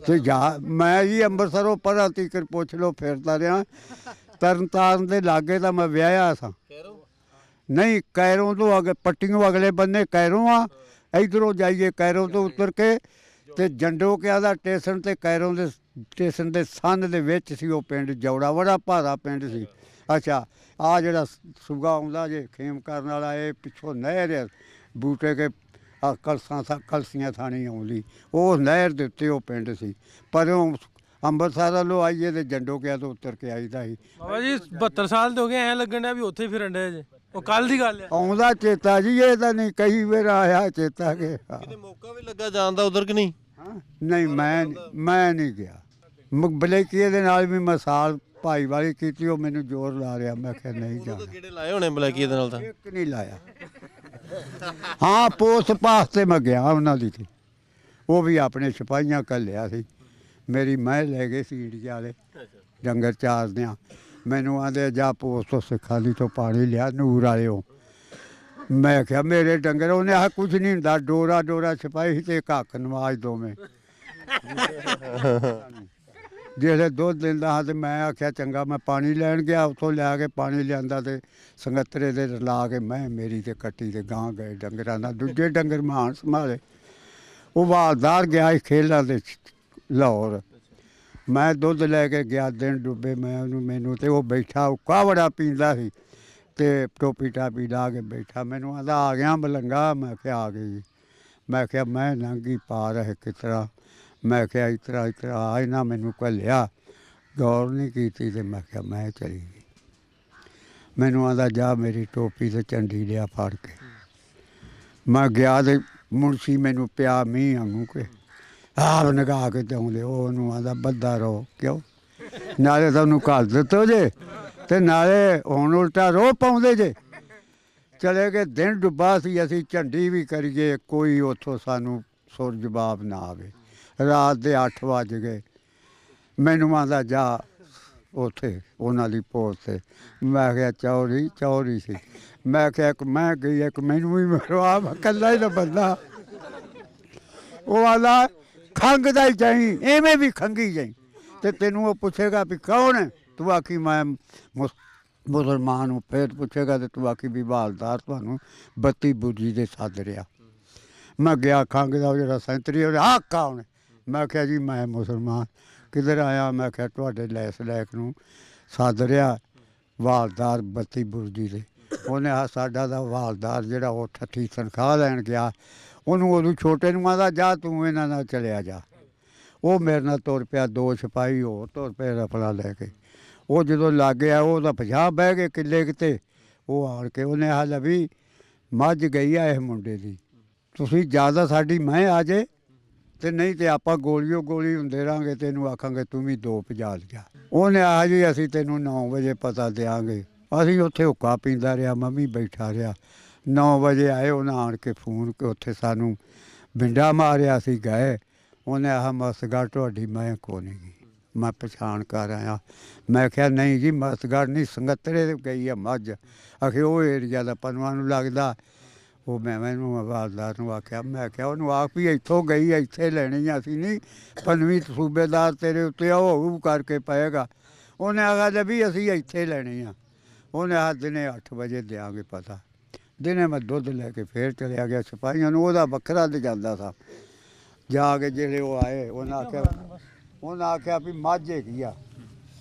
ਤੇ ਜਾ ਮੈਂ ਜੀ ਅੰਮ੍ਰਿਤਸਰੋਂ ਪਰਾਂ ਤੀਕਰ ਪੁੱਛ ਲਓ ਫਿਰਦਾ ਰਿਹਾ। ਤਰਨਤਾਰਨ ਦੇ ਲਾਗੇ ਤਾਂ ਮੈਂ ਵਿਆਹਿਆ ਸਾਂ। ਨਹੀਂ ਕੈਰੋਂ ਤੋਂ ਅੱਗੇ ਪੱਟੀਓਂ ਅਗਲੇ ਬੰਨੇ ਕੈਰੋਂ ਆ। ਇੱਧਰੋਂ ਜਾਈਏ ਕੈਰੋਂ ਤੋਂ ਉਤਰ ਕੇ ਤੇ ਜੰਡੋਕਿਆ ਦਾ ਸਟੇਸ਼ਨ ਤੇ ਕੈਰੋਂ ਦੇ ਸਟੇਸ਼ਨ ਦੇ ਸੰਨ ਦੇ ਵਿੱਚ ਸੀ ਉਹ ਪਿੰਡ ਜੌੜਾ। ਬੜਾ ਭਾਰਾ ਪਿੰਡ ਸੀ। ਅੱਛਾ ਆ ਜਿਹੜਾ ਸੂਗਾ ਆਉਂਦਾ ਜੇ ਖੇਮ ਕਰਨ ਵਾਲਾ, ਇਹ ਪਿੱਛੋਂ ਨਹਿਰ ਬੂਟੇ ਕੇ ਕਲਸੀਆਂ ਥਾਣੀ ਆਉਂਦੀ, ਉਹ ਨਹਿਰ ਦੇ ਉੱਤੇ ਉਹ ਪਿੰਡ ਸੀ। ਪਰ ਉਹ ਅੰਮ੍ਰਿਤਸਰ ਵੱਲੋਂ ਆਈਏ ਤੇ ਜੰਡੋਕਿਆ ਤੋਂ ਉਤਰ ਕੇ ਆਈਦਾ ਸੀ। ਬਾਬਾ ਜੀ 72 ਸਾਲ ਦੇ ਹੋ ਗਏ, ਐਂ ਲੱਗਣ ਡਿਆ ਵੀ ਉੱਥੇ ਫਿਰਨ ਡਏ ਜੇ। ਉਹ ਕੱਲ ਦੀ ਗੱਲ ਆ। ਆਉਂਦਾ ਚੇਤਾ ਜੀ, ਇਹ ਤਾਂ ਨਹੀਂ ਕਈ ਵਾਰ ਆਇਆ ਚੇਤਾ ਕਿ ਕਿਤੇ ਮੌਕਾ ਵੀ ਲੱਗਾ ਜਾਣ ਦਾ ਉਧਰ ਕਿ ਨਹੀਂ? ਨਹੀਂ ਮੈਂ ਨਹੀਂ ਗਿਆ। ਬਲੇਕੀਏ ਦੇ ਨਾਲ ਵੀ ਮੈਂ ਸਾਲ ਭਾਈ ਵਾਲੀ ਕੀਤੀ, ਉਹ ਮੈਨੂੰ ਜ਼ੋਰ ਲਾ ਰਿਹਾ। ਮੈਂ ਕਿਹਾ ਨਹੀਂ ਜਾਣਾ। ਕਿਹੜੇ ਲਾਏ ਹੋਣੇ ਬਲੈਕੀਏ ਦੇ ਨਾਲ ਤਾਂ? ਇੱਕ ਨਹੀਂ ਲਾਇਆ। ਹਾਂ ਪੋਸਟ ਪਾਸ ਤੇ ਮੈਂ ਗਿਆ ਉਹਨਾਂ ਦੀ ਤੇ ਉਹ ਵੀ ਆਪਣੇ ਸਿਪਾਹੀਆਂ ਘੱਲਿਆ ਸੀ। ਮੇਰੀ ਮੈਂ ਲੈ ਗਏ ਸੀ ਇੰਡੀਆ ਵਾਲੇ ਡੰਗਰ ਚਾਰਦਿਆਂ। ਮੈਨੂੰ ਆਂਦੇ ਜਾ ਪੋਸਟ ਤੋਂ ਸਿਖਾਲੀ ਤੋਂ ਪਾਣੀ ਲਿਆ ਨੂਰ ਵਾਲਿਓ। ਮੈਂ ਕਿਹਾ ਮੇਰੇ ਡੰਗਰ, ਉਹਨੇ ਆਹ ਕੁਝ ਨਹੀਂ ਹੁੰਦਾ, ਡੋਰਾ ਡੋਰਾ ਸਿਪਾਹੀ ਤੇ ਕੱਖ ਨਵਾਜ਼ ਦੋਵੇਂ। ਜਿਹੜੇ ਦੁੱਧ ਦਿੰਦਾ ਹਾਂ ਤੇ ਮੈਂ ਆਖਿਆ ਚੰਗਾ। ਮੈਂ ਪਾਣੀ ਲੈਣ ਗਿਆ, ਉੱਥੋਂ ਲਿਆ ਕੇ ਪਾਣੀ ਲਿਆਂਦਾ ਤੇ ਸੰਗਤਰੇ ਦੇ ਰਲਾ ਕੇ ਮੈਂ ਮੇਰੀ ਤੇ ਕੱਟੀ ਤੇ ਗਾਂ ਗਏ ਡੰਗਰਾਂ ਨਾਲ। ਦੂਜੇ ਡੰਗਰ ਮਾਨ ਸੰਭਾਲੇ। ਉਹ ਵਾਲਦਾਰ ਗਿਆ ਸੀ ਖੇਲਾਂ ਦੇ ਲਾਹੌਰ। ਮੈਂ ਦੁੱਧ ਲੈ ਕੇ ਗਿਆ, ਦਿਨ ਡੁੱਬੇ ਮੈਂ ਉਹਨੂੰ ਮੈਨੂੰ ਤੇ ਉਹ ਬੈਠਾ ਉੱਕਾ ਬੜਾ ਪੀਂਦਾ ਸੀ ਤੇ ਟੋਪੀ ਟਾਪੀ ਲਾ ਕੇ ਬੈਠਾ। ਮੈਨੂੰ ਆਂਦਾ ਆ ਗਿਆ ਮਲੰਗਾ? ਮੈਂ ਕਿਹਾ ਆ ਗਈ ਜੀ। ਮੈਂ ਕਿਹਾ ਮੈਂ ਨਾਂਗੀ ਪਾ ਰਹੇ ਕਿਸ ਤਰ੍ਹਾਂ? ਮੈਂ ਕਿਹਾ ਇਸ ਤਰ੍ਹਾਂ ਆ ਇਹਨਾਂ ਮੈਨੂੰ ਘੱਲਿਆ, ਗੌਰ ਨਹੀਂ ਕੀਤੀ ਤੇ ਮੈਂ ਕਿਹਾ ਮੈਂ ਚਲੀ ਗਈ। ਮੈਨੂੰ ਆਂਦਾ ਜਾ ਮੇਰੀ ਟੋਪੀ ਤੇ ਝੰਡੀ ਲਿਆ ਫੜ ਕੇ। ਮੈਂ ਗਿਆ ਤੇ ਮੁਨਸ਼ੀ ਮੈਨੂੰ ਪਿਆ ਮੀਂਹ ਵਾਂਗੂ ਕੇ ਆਪ ਨਗਾ ਕੇ ਚਾਉਂਦੇ। ਉਹਨੂੰ ਆਂਦਾ ਬੱਦਾ ਰਹੋ। ਕਿਉਂ? ਨਾਲੇ ਤੁਹਾਨੂੰ ਘੱਲ ਦਿੱਤੋ ਜੇ ਤੇ ਨਾਲੇ ਹੁਣ ਉਲਟਾ ਰੋਹ ਪਾਉਂਦੇ ਜੇ। ਚਲੇ ਗਏ, ਦਿਨ ਡੁੱਬਾ ਸੀ। ਅਸੀਂ ਝੰਡੀ ਵੀ ਕਰੀਏ, ਕੋਈ ਉੱਥੋਂ ਸਾਨੂੰ ਸੁਰ ਜਵਾਬ ਨਾ ਆਵੇ। ਰਾਤ ਦੇ 8 ਵੱਜ ਗਏ। ਮੈਨੂੰ ਆਂਦਾ ਜਾ ਉੱਥੇ ਉਹਨਾਂ ਦੀ ਪੋਸਟ 'ਤੇ। ਮੈਂ ਕਿਹਾ ਚੌਰੀ ਸੀ। ਮੈਂ ਕਿਹਾ ਇੱਕ ਮੈਂ ਗਈ, ਇੱਕ ਮੈਨੂੰ ਵੀ ਮਰਵਾ, ਮੈਂ ਇਕੱਲਾ ਹੀ ਤਾਂ ਬੰਦਾ। ਉਹ ਆਂਦਾ ਖੰਘਦਾ ਹੀ ਜਾਈਂ, ਐਵੇਂ ਵੀ ਖੰਗੀ ਜਾਈਂ। ਤੇ ਤੈਨੂੰ ਉਹ ਪੁੱਛੇਗਾ ਵੀ ਕੌਣ ਹੈ, ਤੂੰ ਆਖੀ ਮੈਂ ਮੁਸਲਮਾਨ ਨੂੰ। ਫਿਰ ਪੁੱਛੇਗਾ ਤੇ ਤੂੰ ਆਖੀ ਵੀ ਹਵਾਲਦਾਰ ਤੁਹਾਨੂੰ ਬੱਤੀ ਬੁਰਜੀ ਦੇ ਸੱਦ ਰਿਹਾ। ਮੈਂ ਗਿਆ ਖੰਘਦਾ, ਉਹ ਜਿਹੜਾ ਸੈਂਤਰੀ ਉਹਨੇ ਆਹ ਕੌਣ ਹੈ? ਮੈਂ ਕਿਹਾ ਜੀ ਮੈਂ ਮੁਸਲਮਾਨ। ਕਿੱਧਰ ਆਇਆ? ਮੈਂ ਕਿਹਾ ਤੁਹਾਡੇ ਲੈਸ ਲੈਕ ਨੂੰ ਸੱਦ ਰਿਹਾ ਹਵਾਲਦਾਰ ਬੱਤੀ ਬੁਰਜੀ ਦੇ। ਉਹਨੇ ਆ ਸਾਡਾ ਦਾ ਹਵਾਲਦਾਰ ਜਿਹੜਾ ਉਹ 38 ਤਨਖਾਹ ਲੈਣ ਗਿਆ, ਉਹਨੂੰ ਉਦੋਂ ਛੋਟੇ ਨੂੰ ਆਂਦਾ ਜਾ ਤੂੰ ਇਹਨਾਂ ਨਾਲ ਚਲਿਆ ਜਾ। ਉਹ ਮੇਰੇ ਨਾਲ ਤੁਰ ਪਿਆ, 2 ਸਿਪਾਹੀ ਹੋਰ ਤੁਰ ਪਏ ਰਫਲਾ ਲੈ ਕੇ। ਉਹ ਜਦੋਂ ਲੱਗ ਗਿਆ ਉਹ ਤਾਂ 50 ਬਹਿ ਗਏ ਕਿੱਲੇ ਕਿਤੇ। ਉਹ ਆਣ ਕੇ ਉਹਨੇ ਆ ਲਵੀ ਮੱਝ ਗਈ ਆ ਇਸ ਮੁੰਡੇ ਦੀ, ਤੁਸੀਂ ਜ਼ਿਆਦਾ ਸਾਡੀ ਮੈਂ ਆ ਜੇ ਤੇ ਨਹੀਂ ਤੇ ਆਪਾਂ ਗੋਲੀਓ ਗੋਲੀ ਹੁੰਦੇ ਰਹਾਂਗੇ, ਤੈਨੂੰ ਆਖਾਂਗੇ ਤੂੰ ਵੀ 2 ਭਜਾ ਲਿਆ। ਉਹਨੇ ਆ ਜੀ ਅਸੀਂ ਤੈਨੂੰ 9 ਵਜੇ ਪਤਾ ਦਿਆਂਗੇ। ਅਸੀਂ ਉੱਥੇ ਹੁੱਕਾ ਪੀਂਦਾ ਰਿਹਾ, ਮੰਮੀ ਬੈਠਾ ਰਿਹਾ। 9 ਵਜੇ ਆਏ, ਉਹਨਾਂ ਆਣ ਕੇ ਫੋਨ ਕਿ ਉੱਥੇ ਸਾਨੂੰ ਬਿੰਡਾ ਮਾਰਿਆ, ਅਸੀਂ ਗਏ। ਉਹਨੇ ਆਹ ਮਸਤਗੜ੍ਹ ਤੁਹਾਡੀ ਮੈਂ ਕੋ ਨਹੀਂ ਗਈ। ਮੈਂ ਪਛਾਣ ਕਰ ਆਇਆ। ਮੈਂ ਕਿਹਾ ਨਹੀਂ ਜੀ ਮਸਤਗੜ੍ਹ ਨਹੀਂ, ਸੰਗਤਰੇ ਦੇ ਗਈ ਆ ਮੱਝ। ਆਖੇ ਉਹ ਏਰੀਆ ਦਾ ਪਨਵਾ ਨੂੰ ਲੱਗਦਾ। ਉਹ ਮੈਂ ਮੈਨੂੰ ਹਵਾਲਦਾਰ ਨੂੰ ਆਖਿਆ, ਮੈਂ ਕਿਹਾ ਉਹਨੂੰ ਆਖ ਵੀ ਇੱਥੋਂ ਗਈ, ਇੱਥੇ ਲੈਣੀ ਆ, ਅਸੀਂ ਨਹੀਂ ਪੰਜਵੀਂ ਸੂਬੇਦਾਰ ਤੇਰੇ ਉੱਤੇ ਉਹ ਕਰਕੇ ਪਏਗਾ। ਉਹਨੇ ਆਖਿਆ ਵੀ ਅਸੀਂ ਇੱਥੇ ਲੈਣੀ ਆ। ਉਹਨੇ ਆਹ ਦਿਨੇ 8 ਵਜੇ ਦਿਆਂਗੇ ਪਤਾ। ਦਿਨੇ ਮੈਂ ਦੁੱਧ ਲੈ ਕੇ ਫੇਰ ਚਲਿਆ ਗਿਆ ਸਿਪਾਹੀਆਂ ਨੂੰ, ਉਹਦਾ ਵੱਖਰਾ ਲਿਜਾਂਦਾ ਸੀ। ਜਾ ਕੇ ਜਿਹੜੇ ਉਹ ਆਏ ਉਹਨਾਂ ਆਖਿਆ ਵੀ ਮੱਝ ਹੈਗੀ ਆ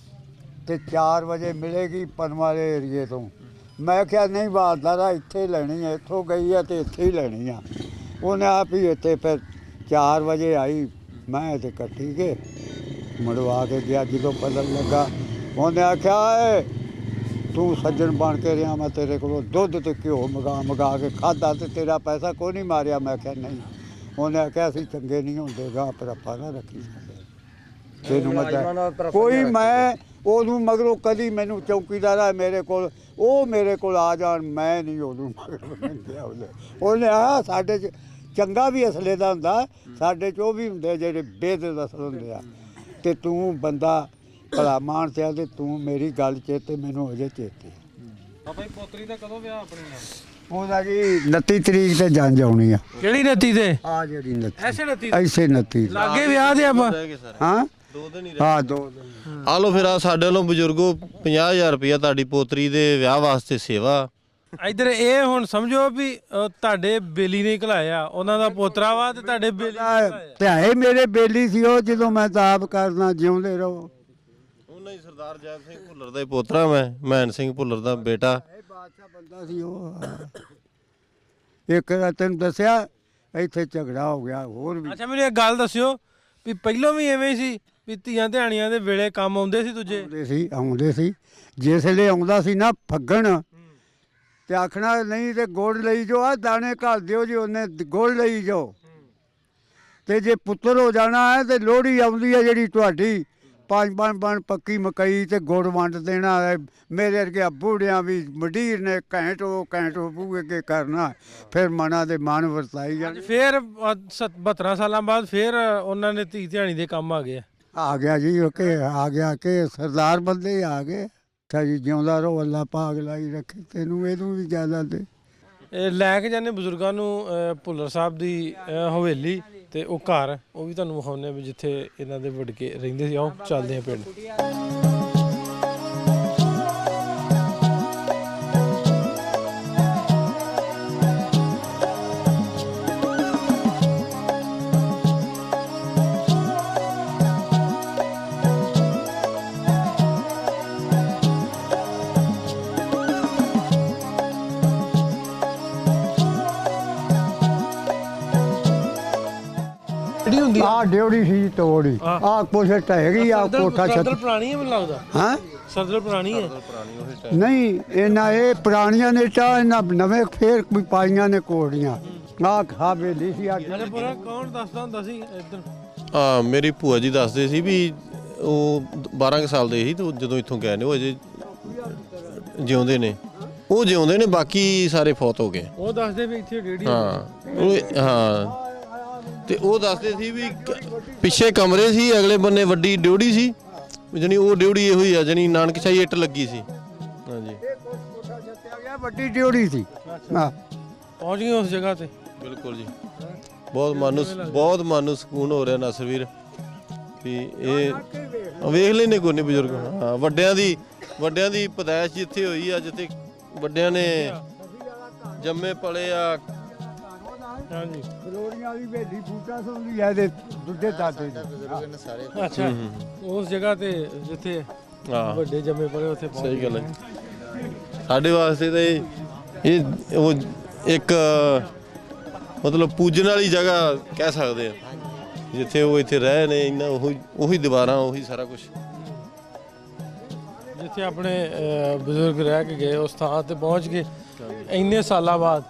ਤੇ 4 ਵਜੇ ਮਿਲੇਗੀ ਪਨਵਾਲੇ ਏਰੀਏ ਤੋਂ। ਮੈਂ ਕਿਹਾ ਨਹੀਂ ਹਵਾਲਦਾਰਾ ਇੱਥੇ ਲੈਣੀ ਆ, ਇੱਥੋਂ ਗਈ ਆ ਤੇ ਇੱਥੇ ਹੀ ਲੈਣੀ ਆ। ਉਹਨੇ ਆਪ ਹੀ ਇੱਥੇ ਫਿਰ 4 ਵਜੇ ਆਈ, ਮੈਂ ਤੇ ਕੱਟੀ ਕੇ ਮੁੜਵਾ ਕੇ ਗਿਆ। ਜਦੋਂ ਪਤਾ ਲੱਗਾ ਉਹਨੇ ਆਖਿਆ ਏ ਤੂੰ ਸੱਜਣ ਬਣ ਕੇ ਰਿਹਾ, ਮੈਂ ਤੇਰੇ ਕੋਲੋਂ ਦੁੱਧ ਤੇ ਘਿਓ ਮੰਗਾ ਕੇ ਖਾਧਾ ਤੇ ਤੇਰਾ ਪੈਸਾ ਕੋਈ ਨਹੀਂ ਮਾਰਿਆ। ਮੈਂ ਕਿਹਾ ਨਹੀਂ। ਉਹਨੇ ਆਖਿਆ ਅਸੀਂ ਚੰਗੇ ਨਹੀਂ ਹੁੰਦੇ ਗਾ, ਪਰ ਆਪਾਂ ਨਾ ਰੱਖੀ ਤੈਨੂੰ ਮੈਂ ਕੋਈ ਮੈਂ ਉਹਨੂੰ ਮਗਰੋਂ ਕਦੀ ਮੈਨੂੰ ਚੌਕੀਦਾਰ ਆ ਮੇਰੇ ਕੋਲ, ਉਹ ਮੇਰੇ ਕੋਲ ਆ ਜਾਣ, ਮੈਂ ਨਹੀਂ ਉਹਨੂੰ ਮਗਰ। ਉਹਨੇ ਆ ਸਾਡੇ 'ਚ ਚੰਗਾ ਵੀ ਅਸਲੇ ਦਾ ਹੁੰਦਾ, ਸਾਡੇ 'ਚ ਉਹ ਵੀ ਹੁੰਦੇ ਜਿਹੜੇ ਬੇਦ ਅਸਲ ਹੁੰਦੇ ਆ। ਤੇ ਤੂੰ ਬੰਦਾ ਭਲਾ ਮਾਨਸ ਆ ਤੇ ਤੂੰ ਮੇਰੀ ਗੱਲ ਚੇਤੇ ਮੈਨੂੰ ਅਜੇ ਚੇਤੇ। ਬਾਬਾ ਜੀ ਪੋਤਰੀ ਦਾ ਕਦੋਂ ਵਿਆਹ ਆਪਣੇ ਨਾਲ? ਉਹਦਾ ਜੀ 29 ਤਰੀਕ ਤੇ ਜੰਜ ਆਉਣੀ ਆ। ਕਿਹੜੀ ਨਤੀ ਤੇ? ਆ ਜਿਹੜੀ 29 ਐਸੇ ਨਤੀ ਐਸੇ 29 ਲਾਗੇ ਵਿਆਹ ਦੇ ਆਪਾਂ। ਹਾਂ 2 ਦਿਨ ਹੀ ਹਾਂ 2 ਦਿਨ। ਆ ਲੋ ਫਿਰ ਆ ਸਾਡੇ ਵੱਲੋਂ ਬਜ਼ੁਰਗੋ 50,000 ਰੁਪਇਆ ਤੁਹਾਡੀ ਪੋਤਰੀ ਦੇ ਵਿਆਹ ਵਾਸਤੇ ਸੇਵਾ। ਇੱਧਰ ਇਹ ਹੁਣ ਸਮਝੋ ਵੀ ਤੁਹਾਡੇ ਬੇਲੀ ਨੇ ਘਲਾਇਆ, ਉਹਨਾਂ ਦਾ ਪੋਤਰਾ ਵਾ ਤੇ ਤੁਹਾਡੇ ਬੇਲੀ ਨੇ ਧਿਆਏ ਮੇਰੇ ਬੇਲੀ ਸੀ ਉਹ, ਜਦੋਂ ਮੈਂ ਤਾਪ ਕਰਨਾ ਜਿਉਂਦੇ ਰਹੋ। ਉਹਨਾਂ ਹੀ ਸਰਦਾਰ ਜੈਲ ਸਿੰਘ ਭੁੱਲਰ ਦਾ ਹੀ ਪੋਤਰਾ, ਮੈਂ ਮਹਿਨ ਸਿੰਘ ਭੁੱਲਰ ਦਾ ਬੇਟਾ। ਇਹ ਬਾਦਸ਼ਾਹ ਬੰਦਾ ਸੀ ਉਹ। ਇੱਕ ਤੈਨੂੰ ਦੱਸਿਆ ਇੱਥੇ ਝਗੜਾ ਹੋ ਗਿਆ ਹੋਰ ਵੀ। ਅੱਛਾ ਮੈਨੂੰ ਇੱਕ ਗੱਲ ਦੱਸਿਓ ਵੀ ਪਹਿਲੋਂ ਵੀ ਐਵੇਂ ਸੀ ਵੀ ਧੀਆਂ ਧਿਆਣੀਆਂ ਦੇ ਵੇਲੇ ਕੰਮ ਆਉਂਦੇ ਸੀ ਦੂਜੇ? ਆਉਂਦੇ ਸੀ ਜਿਸ ਵੇਲੇ ਆਉਂਦਾ ਸੀ ਨਾ ਫੱਗਣ ਤੇ ਆਖਣਾ ਨਹੀਂ ਤੇ ਗੁੜ ਲਈ ਜੋ ਆ ਦਾਣੇ ਘੱਲ ਦਿਓ ਜੀ, ਉਹਨੇ ਗੁੜ ਲਈ ਜੋ। ਤੇ ਜੇ ਪੁੱਤਰ ਹੋ ਜਾਣਾ ਹੈ ਤੇ ਲੋਹੜੀ ਆਉਂਦੀ ਹੈ ਜਿਹੜੀ ਤੁਹਾਡੀ 5 ਬਣ ਪੱਕੀ ਮਕਈ ਤੇ ਗੁੜ ਵੰਡ ਦੇਣਾ ਹੈ। ਮੇਰੇ ਵਰਗੇ ਬੂੜਿਆਂ ਵੀ ਮੰਡੀਰ ਨੇ ਘੈਂਟੋ ਬੂਗੇ ਕੇ ਕਰਨਾ, ਫਿਰ ਮਨਾਂ ਦੇ ਮਨ ਵਰਤਾਈ ਜਾਣ। ਫਿਰ 72 ਸਾਲਾਂ ਬਾਅਦ ਫਿਰ ਉਹਨਾਂ ਨੇ ਧੀ ਧਿਆਣੀ ਦੇ ਕੰਮ ਆ ਗਏ। ਆ ਗਿਆ ਜੀ ਓਕੇ, ਆ ਗਿਆ ਕਿ ਸਰਦਾਰ ਬੰਦੇ ਆ ਗਏ। ਅੱਛਾ ਜੀ ਜਿਉਂਦਾ ਰਹੋ, ਅੱਲਾ ਪਾਕ ਲਾਈ ਰੱਖੇ ਤੈਨੂੰ ਇਹਨੂੰ ਵੀ ਜ਼ਿਆਦਾ ਦੇ। ਇਹ ਲੈ ਕੇ ਜਾਂਦੇ ਬਜ਼ੁਰਗਾਂ ਨੂੰ ਭੁੱਲਰ ਸਾਹਿਬ ਦੀ ਹਵੇਲੀ ਤੇ ਉਹ ਘਰ, ਉਹ ਵੀ ਤੁਹਾਨੂੰ ਵਿਖਾਉਂਦੇ ਵੀ ਜਿੱਥੇ ਇਹਨਾਂ ਦੇ ਵਡਕੇ ਰਹਿੰਦੇ ਸੀ। ਆਓ ਚੱਲਦੇ ਆ ਪਿੰਡ। ਆ ਡਿਉੜੀ ਸੀ ਤੋੜੀ ਆ ਕੁਛ ਢਹਿ ਆ ਕੋਠਾ ਸਰਦਲ ਪੁਰਾਣੀ ਹੈ ਮੈਨੂੰ ਲੱਗਦਾ। ਹਾਂ ਸਰਦਲ ਪੁਰਾਣੀ ਹੈ? ਨਹੀਂ ਇਹਨਾਂ ਇਹ ਪੁਰਾਣੀਆਂ ਨੇ ਤਾਂ ਇਹਨਾਂ ਨਵੇਂ ਫੇਰ ਕੋਈ ਪਾਈਆਂ ਨੇ ਕੋੜੀਆਂ। ਆ ਖਾ ਵੇਲੀ ਸੀ ਆ। ਪੂਰਾ ਕੌਣ ਦੱਸਦਾ ਹੁੰਦਾ ਸੀ ਇੱਧਰ? ਆ ਮੇਰੀ ਭੂਆ ਜੀ ਦੱਸਦੇ ਸੀ ਵੀ ਉਹ 12 ਕੁ ਸਾਲ ਦੇ ਸੀ ਤੇ ਜਦੋਂ ਇੱਥੋਂ ਗਏ ਨੇ ਉਹ ਅਜੇ ਜਿਉਂਦੇ ਨੇ। ਉਹ ਜਿਉਂਦੇ ਨੇ, ਬਾਕੀ ਸਾਰੇ ਫੌਤ ਹੋ ਗਏ। ਉਹ ਦੱਸਦੇ ਵੀ ਇੱਥੇ ਡੇਢੀ। ਹਾਂ ਤੇ ਉਹ ਦੱਸਦੇ ਸੀ ਵੀ ਪਿੱਛੇ ਕਮਰੇ ਸੀ, ਅਗਲੇ ਬੰਨੇ ਵੱਡੀ ਡਿਉੜੀ ਸੀ, ਜਾਣੀ ਉਹ ਡਿਉੜੀ ਇਹੋ ਹੀ ਆ, ਜਾਣੀ ਨਾਨਕਸ਼ਾਹੀ ਇੱਟ ਲੱਗੀ ਸੀ। ਹਾਂਜੀ ਵੱਡੀ ਡਿਉੜੀ ਸੀ। ਹਾਂ ਪਹੁੰਚ ਗਏ ਉਸ ਜਗ੍ਹਾ ਤੇ। ਬਿਲਕੁਲ ਜੀ। ਬਹੁਤ ਮਨ ਨੂੰ ਸਕੂਨ ਹੋ ਰਿਹਾ ਨਾਸਰ ਵੀਰ ਵੀ ਇਹ ਵੇਖ ਲੈਨੇ ਕੋਈ ਨਹੀਂ ਬਜ਼ੁਰਗ। ਹਾਂ, ਵੱਡਿਆਂ ਦੀ ਪੈਦਾਇਸ਼ ਜਿੱਥੇ ਹੋਈ ਆ, ਜਿੱਥੇ ਵੱਡਿਆਂ ਨੇ ਜੰਮੇ ਪਲੇ ਆ। ਹਾਂਜੀ ਫਲੋਰੀਆਂ ਦੀ ਵੇਲੀ ਬੂਟਾ ਸੁਣਦੀ ਹੈ ਦੇ ਦੂਜੇ ਦਾਦੇ ਦੀ। ਅੱਛਾ, ਉਸ ਜਗ੍ਹਾ ਤੇ ਜਿੱਥੇ ਹਾਂ ਵੱਡੇ ਜੰਮੇ ਪਲੇ ਉੱਥੇ ਪਹੁੰਚ ਸਹੀ ਗੱਲ ਹੈ। ਸਾਡੇ ਵਾਸਤੇ ਤਾਂ ਇਹ ਉਹ ਇੱਕ ਮਤਲਬ ਪੂਜਣ ਵਾਲੀ ਜਗ੍ਹਾ ਕਹਿ ਸਕਦੇ ਆ, ਜਿੱਥੇ ਉਹ ਇੱਥੇ ਰਹੇ ਨੇ। ਇੰਨਾ ਉਹੀ ਦੀਵਾਰਾਂ, ਉਹੀ ਸਾਰਾ ਕੁਝ ਜਿੱਥੇ ਆਪਣੇ ਬਜ਼ੁਰਗ ਰਹਿ ਕੇ ਗਏ, ਉਸ ਥਾਂ ਤੇ ਪਹੁੰਚ ਕੇ ਇੰਨੇ ਸਾਲਾਂ ਬਾਅਦ,